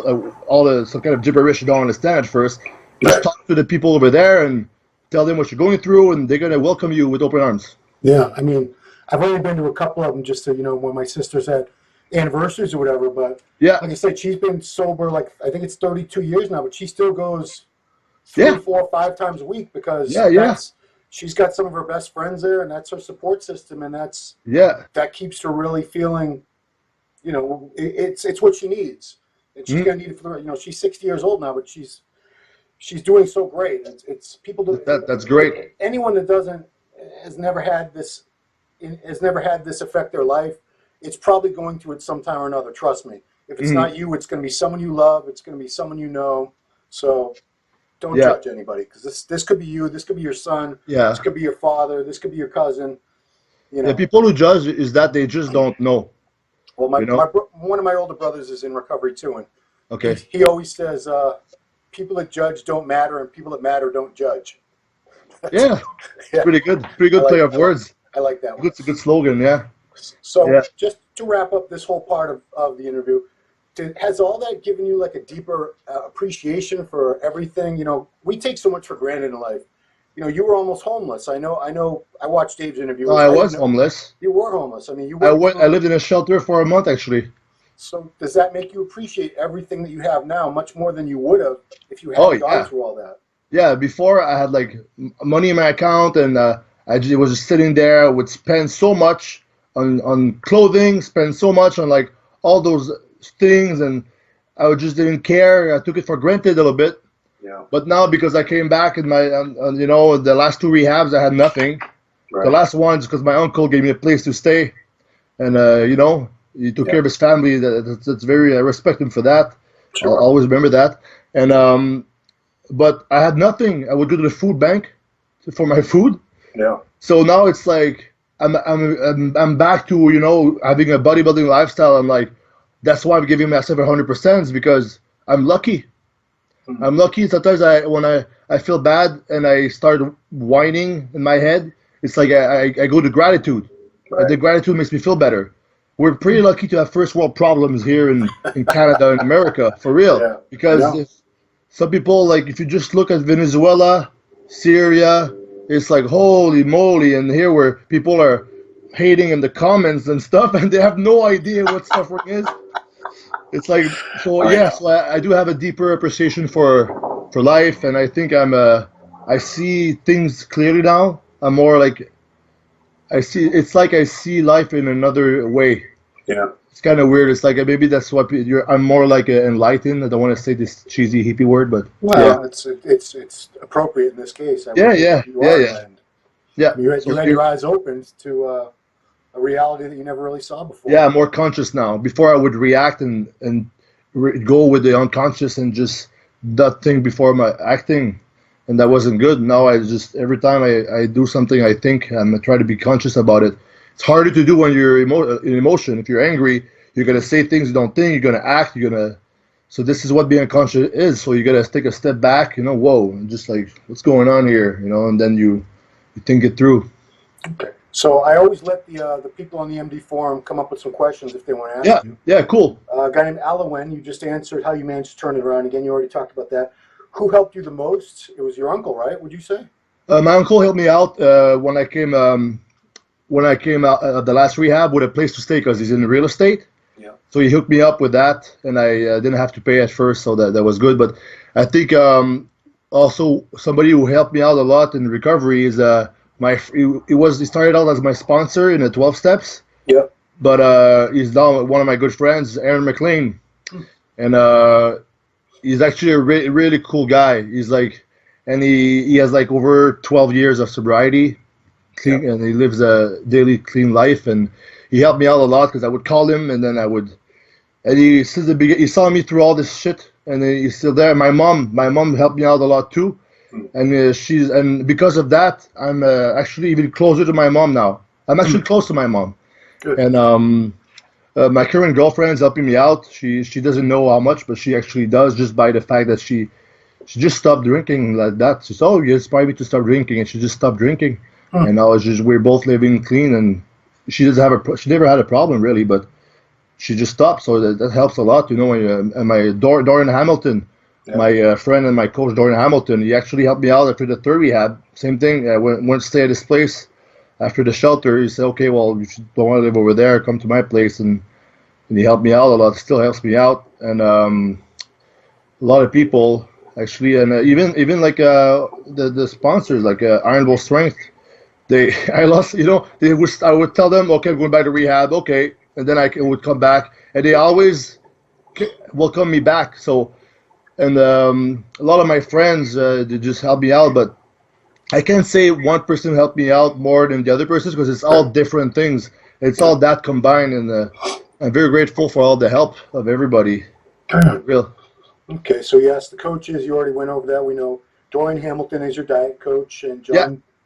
all the some kind of gibberish you don't understand at first. Just talk to the people over there and tell them what you're going through, and they're gonna welcome you with open arms. Yeah, I mean, I've only been to a couple of them just to, when my sisters had anniversaries or whatever, but Yeah, like I said, she's been sober, like, I think it's 32 years now, but she still goes 3, Yeah. 4, 5 times a week because Yeah. she's got some of her best friends there, and that's her support system, and yeah. that keeps her really feeling, it's what she needs. And she's going to need it for she's 60 years old now, but she's doing so great. It's people do That's great. anyone that has never had this affect their life. It's probably going to at some time or another. Trust me. If it's not you, it's going to be someone you love. It's going to be someone you know. So don't judge anybody, because this could be you. This could be your son. Yeah. This could be your father. This could be your cousin. The people who judge is that they just don't know. Well, one of my older brothers is in recovery too, and Okay. he always says, "People that judge don't matter, and people that matter don't judge." Yeah. Yeah. Pretty good. Pretty good I like play of that. words. I like that one. It's a good slogan. Yeah. So Yeah. just to wrap up this whole part of the interview, has all that given you like a deeper appreciation for everything? We take so much for granted in life. You were almost homeless. I know. I watched Dave's interview. No, I was didn't know- homeless. You were homeless. I mean, you I were. went. I lived in a shelter for a month actually. So does that make you appreciate everything that you have now much more than you would have if you hadn't gone yeah. through all that? Yeah. Before I had like money in my account, and was just sitting there. I would spend so much on clothing, spend so much on like all those things, and I just didn't care. I took it for granted a little bit. Yeah. But now, because I came back in my, the last 2 rehabs, I had nothing. Right. The last one is because my uncle gave me a place to stay, and he took care of his family. That's very. I respect him for that. Sure. I'll always remember that. And but I had nothing. I would go to the food bank for my food. Yeah. So now it's like I'm back to having a bodybuilding lifestyle. I'm like, that's why I'm giving myself 100% because I'm lucky. Mm-hmm. I'm lucky. Sometimes when I feel bad and I start whining in my head, it's like I go to gratitude. Right. And the gratitude makes me feel better. We're pretty lucky to have first world problems here in Canada and America, for real. Yeah. Because if some people, like, if you just look at Venezuela, Syria, it's like, holy moly. And here where people are hating in the comments and stuff, and they have no idea what suffering is. It's like, so I do have a deeper appreciation for life, and I think I see things clearly now. I'm more like, it's like I see life in another way. Yeah. It's kind of weird. It's like maybe that's what I'm more like enlightened. I don't want to say this cheesy hippie word, but it's appropriate in this case. Yeah. You had your eyes opened to a reality that you never really saw before. Yeah, I'm more conscious now. Before I would react and go with the unconscious and just that thing before my acting, and that wasn't good. Now I just every time I do something, I think I'm try to be conscious about it. It's harder to do when you're in emotion. If you're angry, you're gonna say things you don't think. You're gonna act. So this is what being conscious is. So you gotta take a step back. Whoa, and just like what's going on here. And then you think it through. Okay. So I always let the people on the MD forum come up with some questions if they want to ask you. Yeah, cool. A guy named Alawen, you just answered how you managed to turn it around. Again, you already talked about that. Who helped you the most? It was your uncle, right? Would you say? My uncle helped me out when I came out the last rehab with a place to stay because he's in real estate. Yeah. So he hooked me up with that, and I didn't have to pay at first, so that was good. But I think also somebody who helped me out a lot in recovery is he started out as my sponsor in the 12 steps. Yeah. But he's now one of my good friends, Aaron McLean, and he's actually a really cool guy. He's like, and he has like over 12 years of sobriety, clean, and he lives a daily clean life. And he helped me out a lot because I would call him, and then he saw me through all this shit, and he's still there. My mom helped me out a lot too, and because of that, I'm actually even closer to my mom now. I'm actually close to my mom, Good. and my current girlfriend's helping me out. She doesn't know how much, but she actually does just by the fact that she just stopped drinking like that. She said, "Oh, you inspired me to stop drinking," and she just stopped drinking. And now it's just we're both living clean, and she doesn't have she never had a problem really, but she just stopped. So that helps a lot, you know. And my Dorian Hamilton, my friend and my coach Dorian Hamilton, he actually helped me out after the third rehab. Same thing. I went to stay at his place after the shelter. He said, "Okay, well, you don't want to live over there. Come to my place," and he helped me out a lot. Still helps me out, and a lot of people actually, and even like the sponsors like Iron Bull Strength. I lost, you know. I would tell them, "Okay, I'm going back to rehab." Okay, and then would come back, and they always welcome me back. So, and a lot of my friends they just help me out, but I can't say one person helped me out more than the other person because it's all different things. It's all that combined, and I'm very grateful for all the help of everybody. Real. Okay, so yes, the coaches, you already went over that. We know Dorian Hamilton is your diet coach, and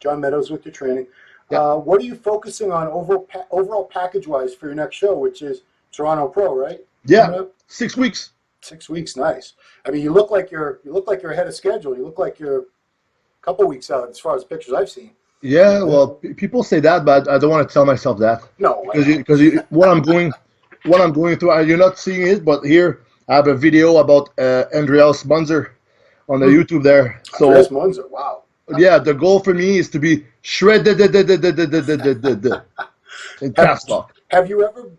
John Meadows with your training. What are you focusing on overall package-wise for your next show, which is Toronto Pro, right? Yeah, 6 weeks. 6 weeks, nice. I mean, you look like you're ahead of schedule. You look like you're a couple weeks out as far as pictures I've seen. Yeah, well, people say that, but I don't want to tell myself that. No, because what I'm going through, you're not seeing it, but here I have a video about Andreas Munzer on the YouTube there. So Andreas Munzer, wow. Yeah, the goal for me is to be shredded in calf lock. Have you ever?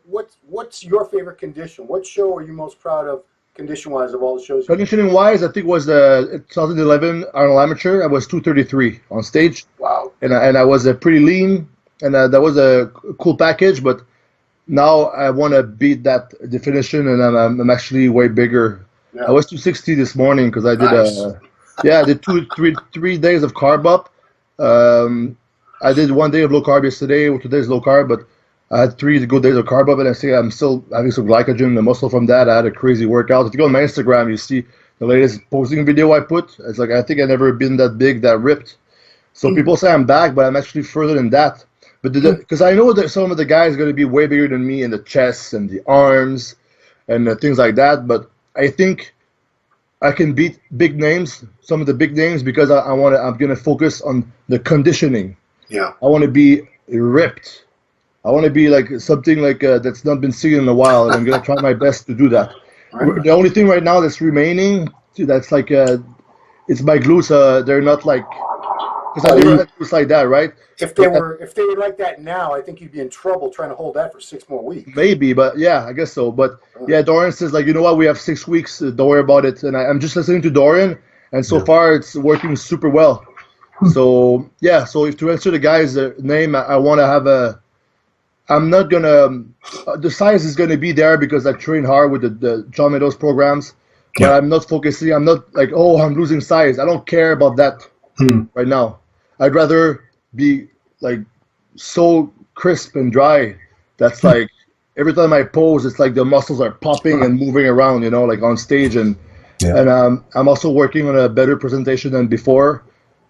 What's your favorite condition? What show are you most proud of condition-wise of all the shows? Conditioning wise, I think was the 2011 Arnold Amateur. I was 233 on stage. Wow. And I was pretty lean, and that was a cool package. But now I want to beat that definition, and I'm actually way bigger. Yeah. I was 260 this morning because I did I did 3 days of carb up. I did 1 day of low carb yesterday, 2 days low carb, but I had 3 good days of carb up, and I see I'm still having some glycogen, the muscle from that. I had a crazy workout. If you go on my Instagram, you see the latest posting video I put. It's like I think I've never been that big, that ripped. So people say I'm back, but I'm actually further than that. But because I know that some of the guys are going to be way bigger than me in the chest and the arms and things like that. But I think I can beat big names, some of the big names, because I'm going to focus on the conditioning. Yeah. I want to be ripped. I want to be like something like that's not been seen in a while, and I'm going to try my best to do that. Right. The only thing right now that's remaining, that's like, it's my glutes. They're not like, because I never had glutes like that, right? If they were like that now, I think you'd be in trouble trying to hold that for 6 more weeks. Maybe, but yeah, I guess so. But yeah, Dorian says like, you know what, we have 6 weeks. Don't worry about it. And I'm just listening to Dorian, and so far it's working super well. So yeah, so if to answer the guy's name, I want to have I'm not gonna. The size is gonna be there because I train hard with the John Meadows programs, but I'm not focusing. I'm not like, oh, I'm losing size. I don't care about that right now. I'd rather be like so crisp and dry. That's like every time I pose, it's like the muscles are popping and moving around, you know, like on stage. And I'm also working on a better presentation than before,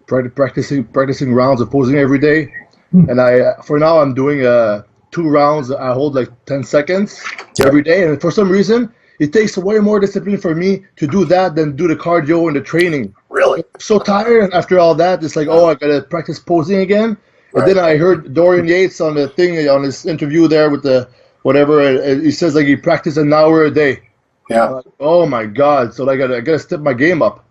practicing rounds of posing every day. And for now I'm doing 2 rounds. I hold like 10 seconds every day, and for some reason it takes way more discipline for me to do that than do the cardio and the training. Really? I'm so tired after all that. It's like, oh, I gotta practice posing again. And then I heard Dorian Yates on the thing, on his interview there with the whatever, and he says like he practiced an hour a day. Yeah. Like, oh my God. So I gotta step my game up.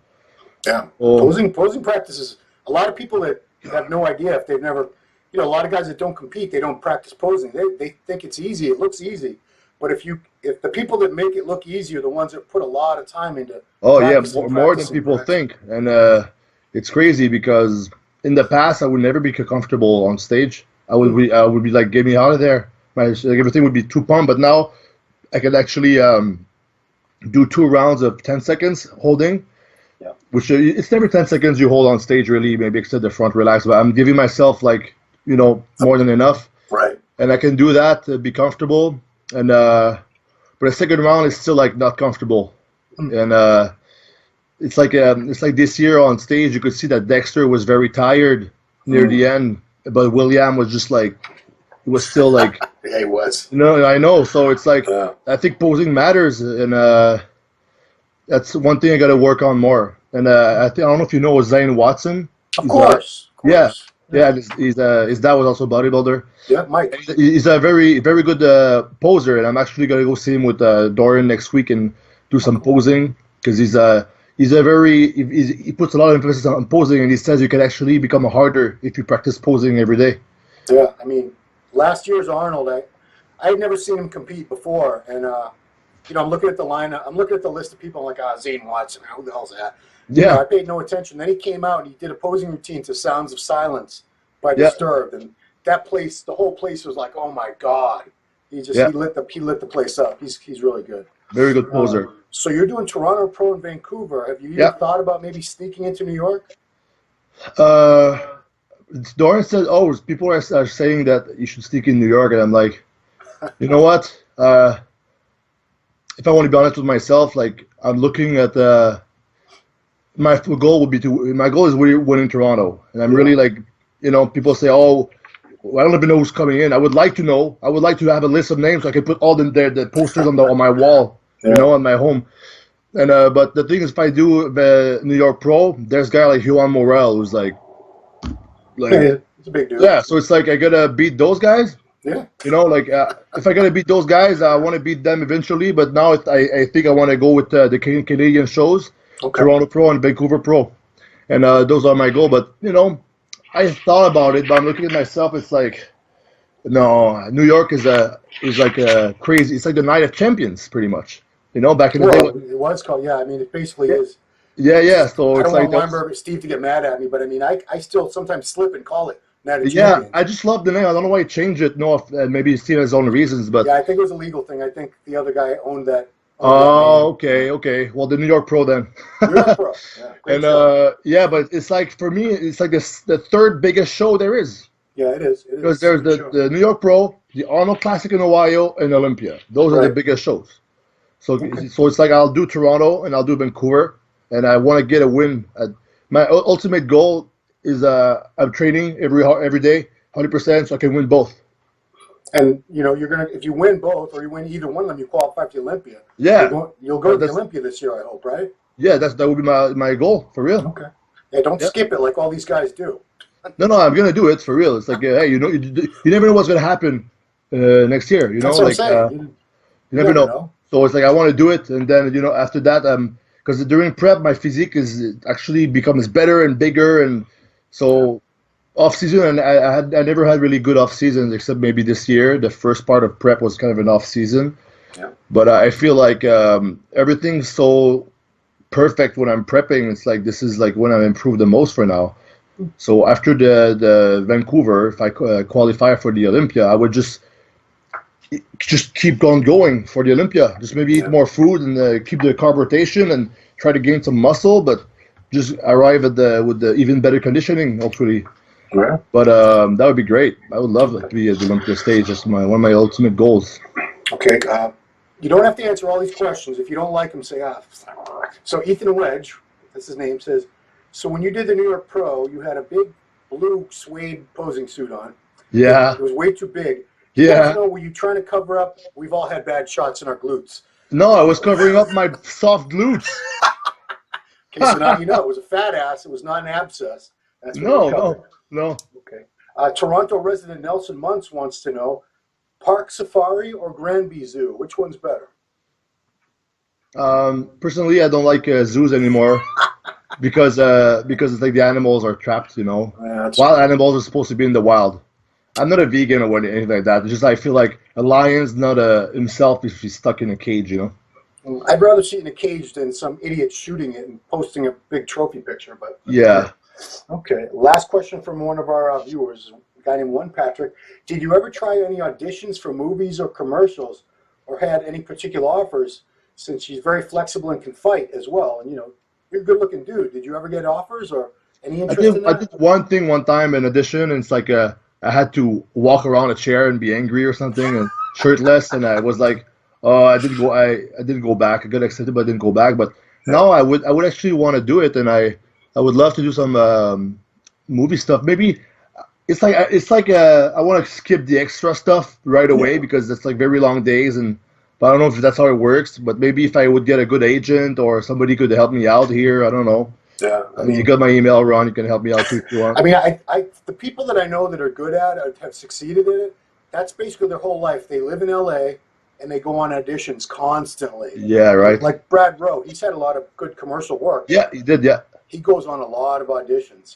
Yeah. Posing practices. A lot of people that have no idea, if they've never, you know, a lot of guys that don't compete, they don't practice posing. They think it's easy. It looks easy. But if the people that make it look easy are the ones that put a lot of time into more than people think. And it's crazy because in the past I would never be comfortable on stage. I would be like, get me out of there. Everything would be too pumped. But now I can actually do 2 rounds of 10 seconds holding. Yeah. Which it's never 10 seconds you hold on stage really, maybe except the front relax. But I'm giving myself like, you know, more than enough. Right. And I can do that, be comfortable. And but the second round is still like not comfortable. And it's like this year on stage, you could see that Dexter was very tired near the end, but William was just like it was still like, Yeah, he was. I know. So it's like Yeah. I think posing matters, and that's one thing I got to work on more. And I don't know if you know Zane Watson. Of He's course. Of yeah, course. yeah. His dad was also a bodybuilder. Yeah, Mike. He's a very very good poser, and I'm actually gonna go see him with Dorian next week and do some posing because he puts a lot of emphasis on posing, and he says you can actually become a harder if you practice posing every day. Yeah, I mean, last year's Arnold, I had never seen him compete before, and I'm looking at the lineup, I'm looking at the list of people, I'm like, Zane Watson, who the hell's that? Yeah, I paid no attention. Then he came out and he did a posing routine to Sounds of Silence by Yeah. Disturbed, and that place, the whole place was like, oh my god, he lit the place up. He's really good. very good poser. So you're doing Toronto Pro in Vancouver. Have you even thought about maybe sneaking into New York? Dorian said, "Oh, people are saying that you should sneak in New York," and I'm like, you know what? If I want to be honest with myself, like I'm looking at my goal would be my goal is winning Toronto, and I'm really like, people say, "Oh, I don't even know who's coming in." I would like to know. I would like to have a list of names so I can put all the posters on my wall, on my home. And but the thing is, if I do the New York Pro, there's a guy like Juan Morel who's like, It's a big dude. yeah. So it's like I gotta beat those guys. Yeah. If I gotta beat those guys, I want to beat them eventually. But now I think I want to go with the Canadian shows, Okay. Toronto Pro and Vancouver Pro, and those are my goal. But I thought about it, but I'm looking at myself. It's like, no, New York is like a crazy. It's like the night of champions, pretty much. Back in the Well, day. it was called. Yeah, I mean, it basically is. Yeah. So I it's don't like want Weinberg or Steve to get mad at me, but I mean, I still sometimes slip and call it Night of yeah. Champions. I just love the name. I don't know why he changed it. No, maybe Steve has his own reasons, but. Yeah, I think it was a legal thing. I think the other guy owned that. Oh, okay. Well, the New York Pro then. New York Pro. Yeah, great And show. yeah, but it's like for me, it's like the third biggest show there is Yeah, it is. because there's the New York Pro, the Arnold Classic in Ohio, and Olympia. Those are the Right. biggest shows. So Okay. so it's like I'll do Toronto and I'll do Vancouver, and I want to get a win. My ultimate goal is I'm training every day, 100%, so I can win both. And you're gonna if you win both or you win either one of them, you qualify for the Olympia. Yeah, You'll go to the That's- Olympia this year, I hope, right? yeah, that would be my goal for real. Okay. Yeah, don't Yeah. skip it like all these guys do. No, I'm gonna do it for real. It's like hey, you never know what's gonna happen next year. That's what I'm like saying. you never know. So it's like I want to do it, and then after that, because during prep my physique is actually becomes better and bigger, and so off season, and I never had really good off seasons except maybe this year. The first part of prep was kind of an off season, Yeah. but I feel like everything's so perfect when I'm prepping. It's like this is like when I improve the most for now. So after the Vancouver, if I qualify for the Olympia, I would just keep on going for the Olympia. Just maybe eat more food and keep the carb rotation and try to gain some muscle, but just arrive with the even better conditioning, hopefully. Yeah. But that would be great. I would love to be at the Olympia stage. That's one of my ultimate goals. Okay. You don't have to answer all these questions. If you don't like them, say So Ethan Wedge, that's his name, says, so when you did the New York Pro, you had a big blue suede posing suit on. Yeah, It was way too big. yeah. Were you trying to cover up? We've all had bad shots in our glutes. No, I was covering up my soft glutes. Okay, so now you know it was a fat ass. It was not an abscess. That's what No, you covered. no. Okay. Toronto resident Nelson Muntz wants to know, Park Safari or Granby Zoo? Which one's better? Personally, I don't like zoos anymore because it's like the animals are trapped. Wild animals are supposed to be in the wild. I'm not a vegan or anything like that. It's just I feel like a lion's not himself if he's stuck in a cage. I'd rather see it in a cage than some idiot shooting it and posting a big trophy picture. But Yeah. okay. Last question from one of our viewers, a guy named One Patrick. Did you ever try any auditions for movies or commercials, or had any particular offers? Since she's very flexible and can fight as well, and you're a good-looking dude. Did you ever get offers or any interest in I that? did one thing one time in audition, and it's like I had to walk around a chair and be angry or something and shirtless, and I was like, oh, I didn't go back. I got accepted, but I didn't go back. But now I would actually want to do it, and I would love to do some movie stuff. Maybe I want to skip the extra stuff right away because it's like very long days, and but I don't know if that's how it works. But maybe if I would get a good agent or somebody could help me out here, I don't know. Yeah, I You mean, got my email, Ron. You can help me out too if you want. the people that I know that are good at it, have succeeded in it. That's basically their whole life. They live in LA and they go on auditions constantly. Yeah, right. Like Brad Rowe, he's had a lot of good commercial work. Yeah, you did. Yeah, He goes on a lot of auditions.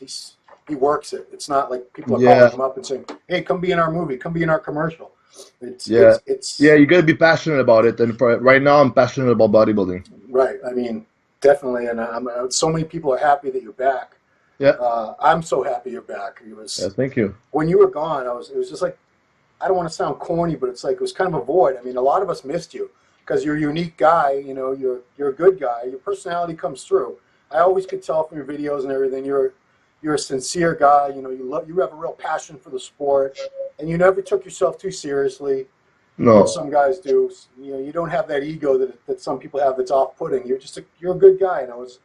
He works it. It's not like people are yeah, calling him up and saying, "Hey, come be in our movie, come be in our commercial." yeah, It's yeah. You got to be passionate about it. And right now, I'm passionate about bodybuilding. right. I mean, definitely, and so many people are happy that you're back. Yeah, I'm so happy you're back. It yeah. was Thank you. when you were gone. It was just like, I don't want to sound corny, but it's like it was kind of a void. I mean, a lot of us missed you because you're a unique guy. You know, you're a good guy. Your personality comes through. I always could tell from your videos and everything. You're a sincere guy. You know, you have a real passion for the sport, and you never took yourself too seriously, which No. some guys do. You know, you don't have that ego that some people have that's off-putting. You're a good guy, and I was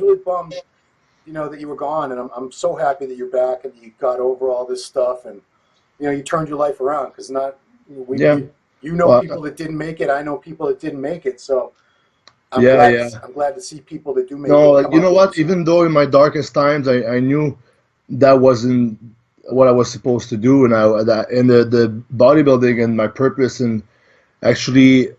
really bummed, you know, that you were gone, and I'm so happy that you're back and that you got over all this stuff, and you know, you turned your life around because not Yeah. you know Well, people that didn't make it. I know people that didn't make it, so. yeah, yeah. I'm glad to see people that do make No, it like come you up know with what? it. Even though in my darkest times, I knew that wasn't what I was supposed to do, and the bodybuilding and my purpose, and actually,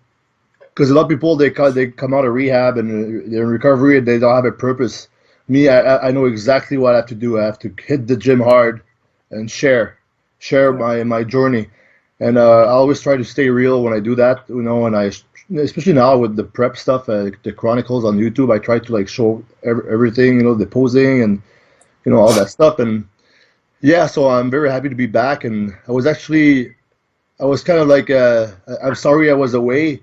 because a lot of people they come out of rehab and they're in recovery and they don't have a purpose. Me, I know exactly what I have to do. I have to hit the gym hard and share Yeah. my journey, and I always try to stay real when I do that, you know. And especially now with the prep stuff, the chronicles on YouTube, I try to like show everything, you know, the posing and you know all that stuff. And yeah, so I'm very happy to be back. And I was kind of like I'm sorry I was away,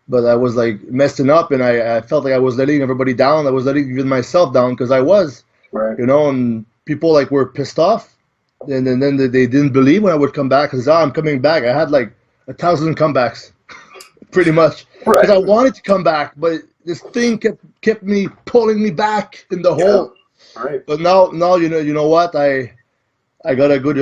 but I was like messing up, and I felt like I was letting everybody down. I was letting even myself down because I was, Right. you know, and people like were pissed off, and then they didn't believe when I would come back because I'm coming back. I had like 1,000 comebacks, pretty much, because Right. I wanted to come back, but this thing kept me pulling me back in the Yeah. hole. Right. But now you know what I got a good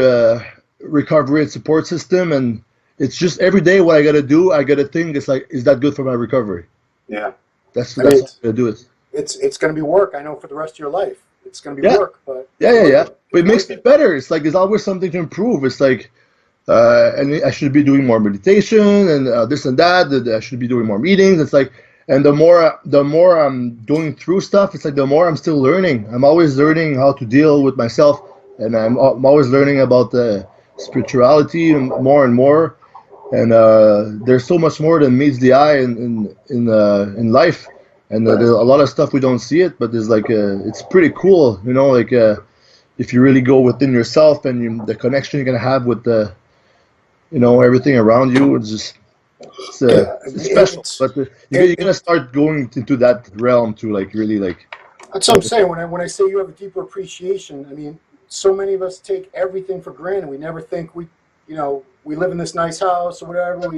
recovery and support system, and it's just every day what I got to do. I got to think it's like, is that good for my recovery? Yeah. That's I mean, how I gotta do it. it's going to be work. I know for the rest of your life, it's going to be Yeah, work, but yeah, it's yeah, worth yeah. it. But It's it makes worth me it. better. It's like there's always something to improve. It's like, and I should be doing more meditation and this and that. I should be doing more meetings. It's like, and the more I'm going through stuff, it's like the more I'm still learning. I'm always learning how to deal with myself, and I'm always learning about the spirituality and more. And there's so much more than meets the eye in life. And Right. there's a lot of stuff we don't see it, but there's like it's pretty cool, you know, like if you really go within yourself and the connection you're gonna have with the, you know, everything around you. Yeah. It's special. But you It gotta start going into that realm to like really like. That's what I'm saying. When I say you have a deeper appreciation, I mean, so many of us take everything for granted. We never think you know, we live in this nice house or whatever.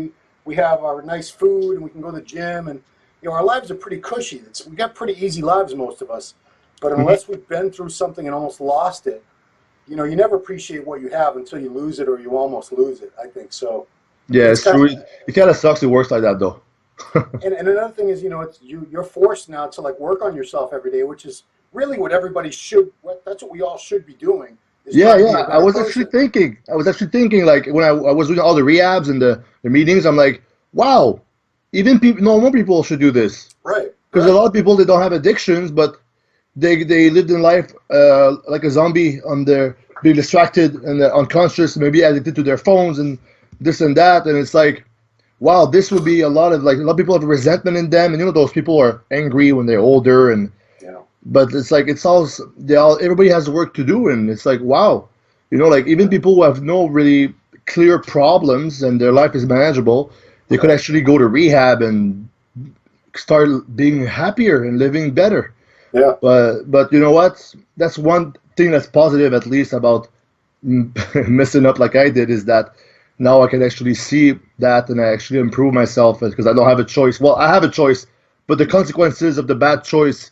We have our nice food and we can go to the gym, and you know, our lives are pretty cushy. We got pretty easy lives, most of us. But Mhm. unless we've been through something and almost lost it, you know, you never appreciate what you have until you lose it or you almost lose it. I think so. Yeah, It's it's kind true. It kind of sucks. It works like that though. and another thing is, you know, you're forced now to like work on yourself every day, which is really what everybody should. That's what we all should be doing. Is Yeah, trying to be yeah. a better person. I was actually thinking, like when I was doing all the rehabs and the meetings, I'm like, wow, even people, normal people should do this. Right. Because a Right. lot of people they don't have addictions, but they lived in life like a zombie on their being distracted and unconscious, maybe addicted to their phones and this and that, and it's like, wow, this would be a lot of like a lot of people have resentment in them, and you know those people are angry when they're older and You know. but it's like everybody has work to do, and it's like wow, you know, like even people who have no really clear problems and their life is manageable, they could actually go to rehab and start being happier and living better. Yeah. But you know what? That's one thing that's positive at least about messing up like I did is that now I can actually see that and I actually improve myself because I don't have a choice. Well, I have a choice, but the consequences of the bad choice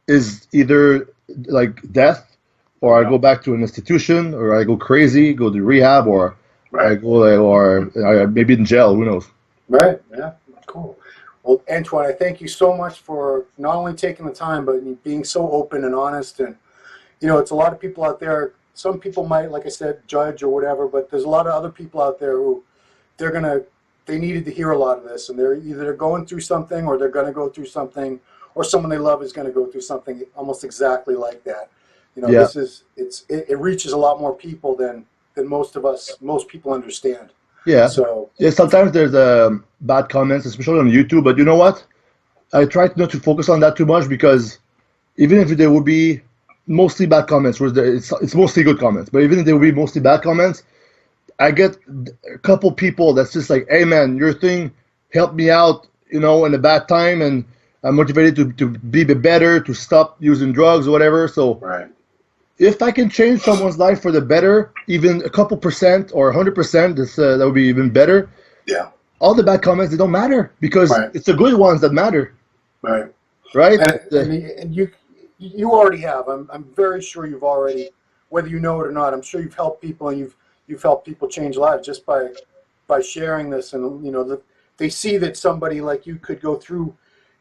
is either like death or I go back to an institution, or I go crazy, go to rehab, or I go or maybe in jail. Who knows? Right. Yeah. Cool. Well, Antoine, I thank you so much for not only taking the time, but being so open and honest. And it's a lot of people out there. Some people might, like I said, judge or whatever, but there's a lot of other people out there who they needed to hear a lot of this, and they're either going through something, or they're going to go through something, or someone they love is going to go through something almost exactly like that. It reaches a lot more people than most people understand. Yeah. So sometimes there's bad comments, especially on YouTube. But you know what? I try not to focus on that too much, because even if there would be mostly bad comments, it's mostly good comments. But even if there would be mostly bad comments, I get a couple people that's just like, "Hey man, your thing helped me out, in a bad time, and I'm motivated to be better, to stop using drugs or whatever." So right. If I can change someone's life for the better, even a couple percent or 100%, that would be even better. Yeah. All the bad comments, they don't matter, because it's the good ones that matter. Right. Right. And you already have. I'm very sure you've already, whether you know it or not, I'm sure you've helped people, and you've helped people change lives just by sharing this. And they see that somebody like you could go through.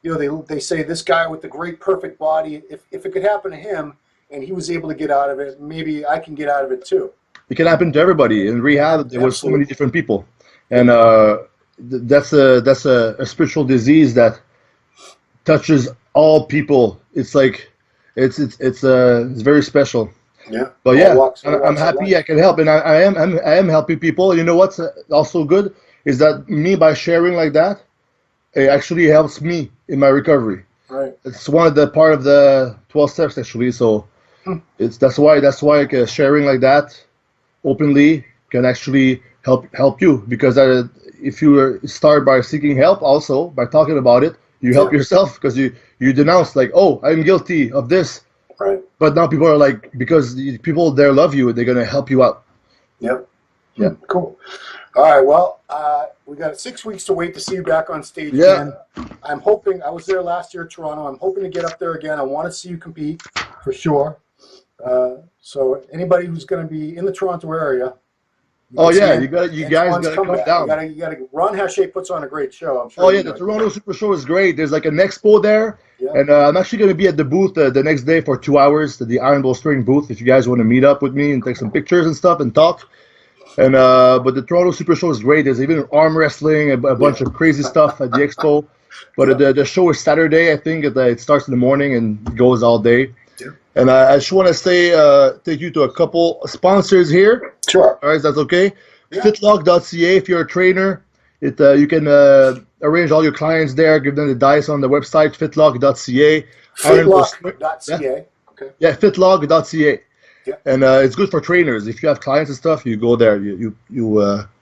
They say, this guy with the great perfect body, if it could happen to him, and he was able to get out of it, maybe I can get out of it too. It can happen to everybody. In rehab, there was so many different people, and that's a spiritual disease that touches all people. It's like it's very special. Yeah. But yeah, I'm happy I can help, and I am helping people. And you know what's also good is that me, by sharing like that, it actually helps me in my recovery. Right. It's one of the part of the 12 steps actually. So that's why sharing like that openly can actually help you, because if you start by seeking help, also by talking about it, you help yourself, because you denounce like, "Oh, I'm guilty of this." Right. But now people are like, because the people there love you, they're gonna help you out. Yep. Yeah. Cool. All right. Well, we got 6 weeks to wait to see you back on stage again. I'm hoping. I was there last year at Toronto. I'm hoping to get up there again. I want to see you compete for sure. So anybody who's going to be in the Toronto area. You guys gotta come down. You got to. Ron Hache puts on a great show. I'm sure. Oh yeah, the Toronto Super Show is great. There's like an expo there, and I'm actually going to be at the booth the next day for 2 hours, the Iron Bowstring booth. If you guys want to meet up with me and take some pictures and stuff and talk. And but the Toronto Super Show is great. There's even arm wrestling, a bunch of crazy stuff at the expo. But the show is Saturday, I think. It starts in the morning and goes all day. Yeah. And I just want to say take you to a couple sponsors here. Sure. All right, that's okay. Yeah. Fitlock.ca. If you're a trainer, you can arrange all your clients there. Give them the dice on the website. Fitlock.ca. Fitlock.ca. Yeah. Okay. Yeah, Fitlock.ca. Yeah. And it's good for trainers. If you have clients and stuff, you go there. You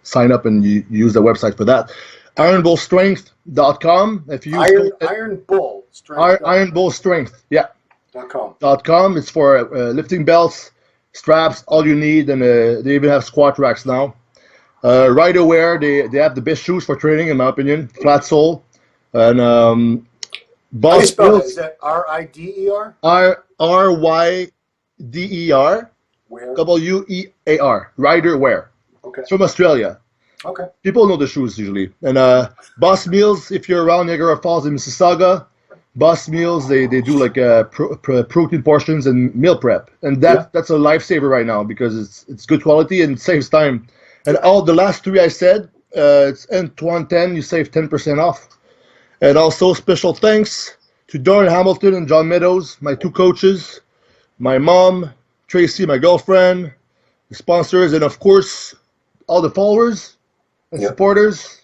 sign up and you use the website for that. IronBullStrength.com. If you Iron Bull Strength. Iron Bull Strength. Yeah. .com. It's for lifting belts, straps, all you need, and they even have squat racks now. RiderWear, they have the best shoes for training, in my opinion. Flat sole, and Boss. How do you spell it? Is that RIDER? RYDER. Where? WEAR. RiderWear. Okay. It's from Australia. Okay. People know the shoes usually. And Boss Meals, if you're around Niagara Falls in Mississauga, Boss Meals, they do like protein portions and meal prep, and that's a lifesaver right now, because it's good quality and saves time. And all the last three I said, it's Antoine 10, you save 10% off. And also special thanks to Darren Hamilton and John Meadows, my two coaches, my mom, Tracy, my girlfriend, the sponsors, and of course all the followers and supporters.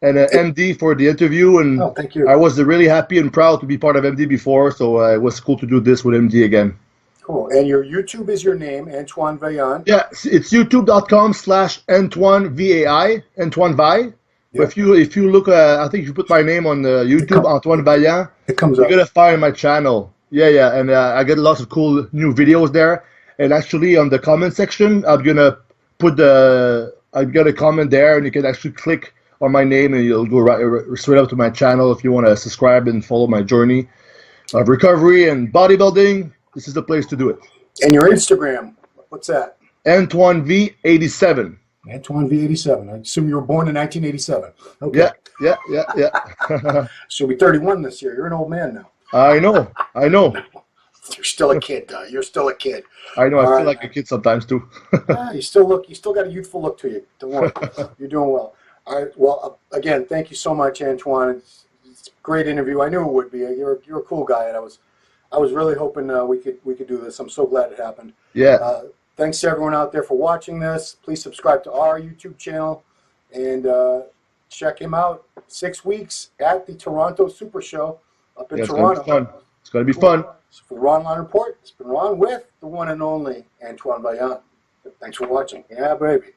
And MD for the interview, and thank you. I was really happy and proud to be part of MD before, so it was cool to do this with MD again. Cool. And your YouTube is your name, Antoine Vaillant. Yeah, it's youtube.com/Antoine VAI, Antoine Vai. Yep. If you look, I think if you put my name on YouTube, Antoine Vaillant, it comes up. You're gonna find my channel. Yeah, and I get lots of cool new videos there. And actually, on the comment section, I'm gonna comment there, and you can actually click on my name, and you'll go right straight up to my channel if you want to subscribe and follow my journey of recovery and bodybuilding. This is the place to do it. And your Instagram, what's that? Antoine V87. Antoine V87. I assume you were born in 1987. Okay. Yeah, yeah, yeah, yeah. So you'll be 31 this year. You're an old man now. I know. You're still a kid. You're still a kid. I know. All I feel right, like a kid sometimes too. You still got a youthful look to you. Don't worry. You're doing well. All right. Well, again, thank you so much, Antoine. It's a great interview. I knew it would be. You're a cool guy, and I was really hoping we could do this. I'm so glad it happened. Yeah. Thanks to everyone out there for watching this. Please subscribe to our YouTube channel and check him out 6 weeks at the Toronto Super Show up in Yeah, it's Toronto. gonna be fun. It's gonna be fun. So for the Ron Line Report, it's been Ron with the one and only Antoine Vaillant. Thanks for watching. Yeah, baby.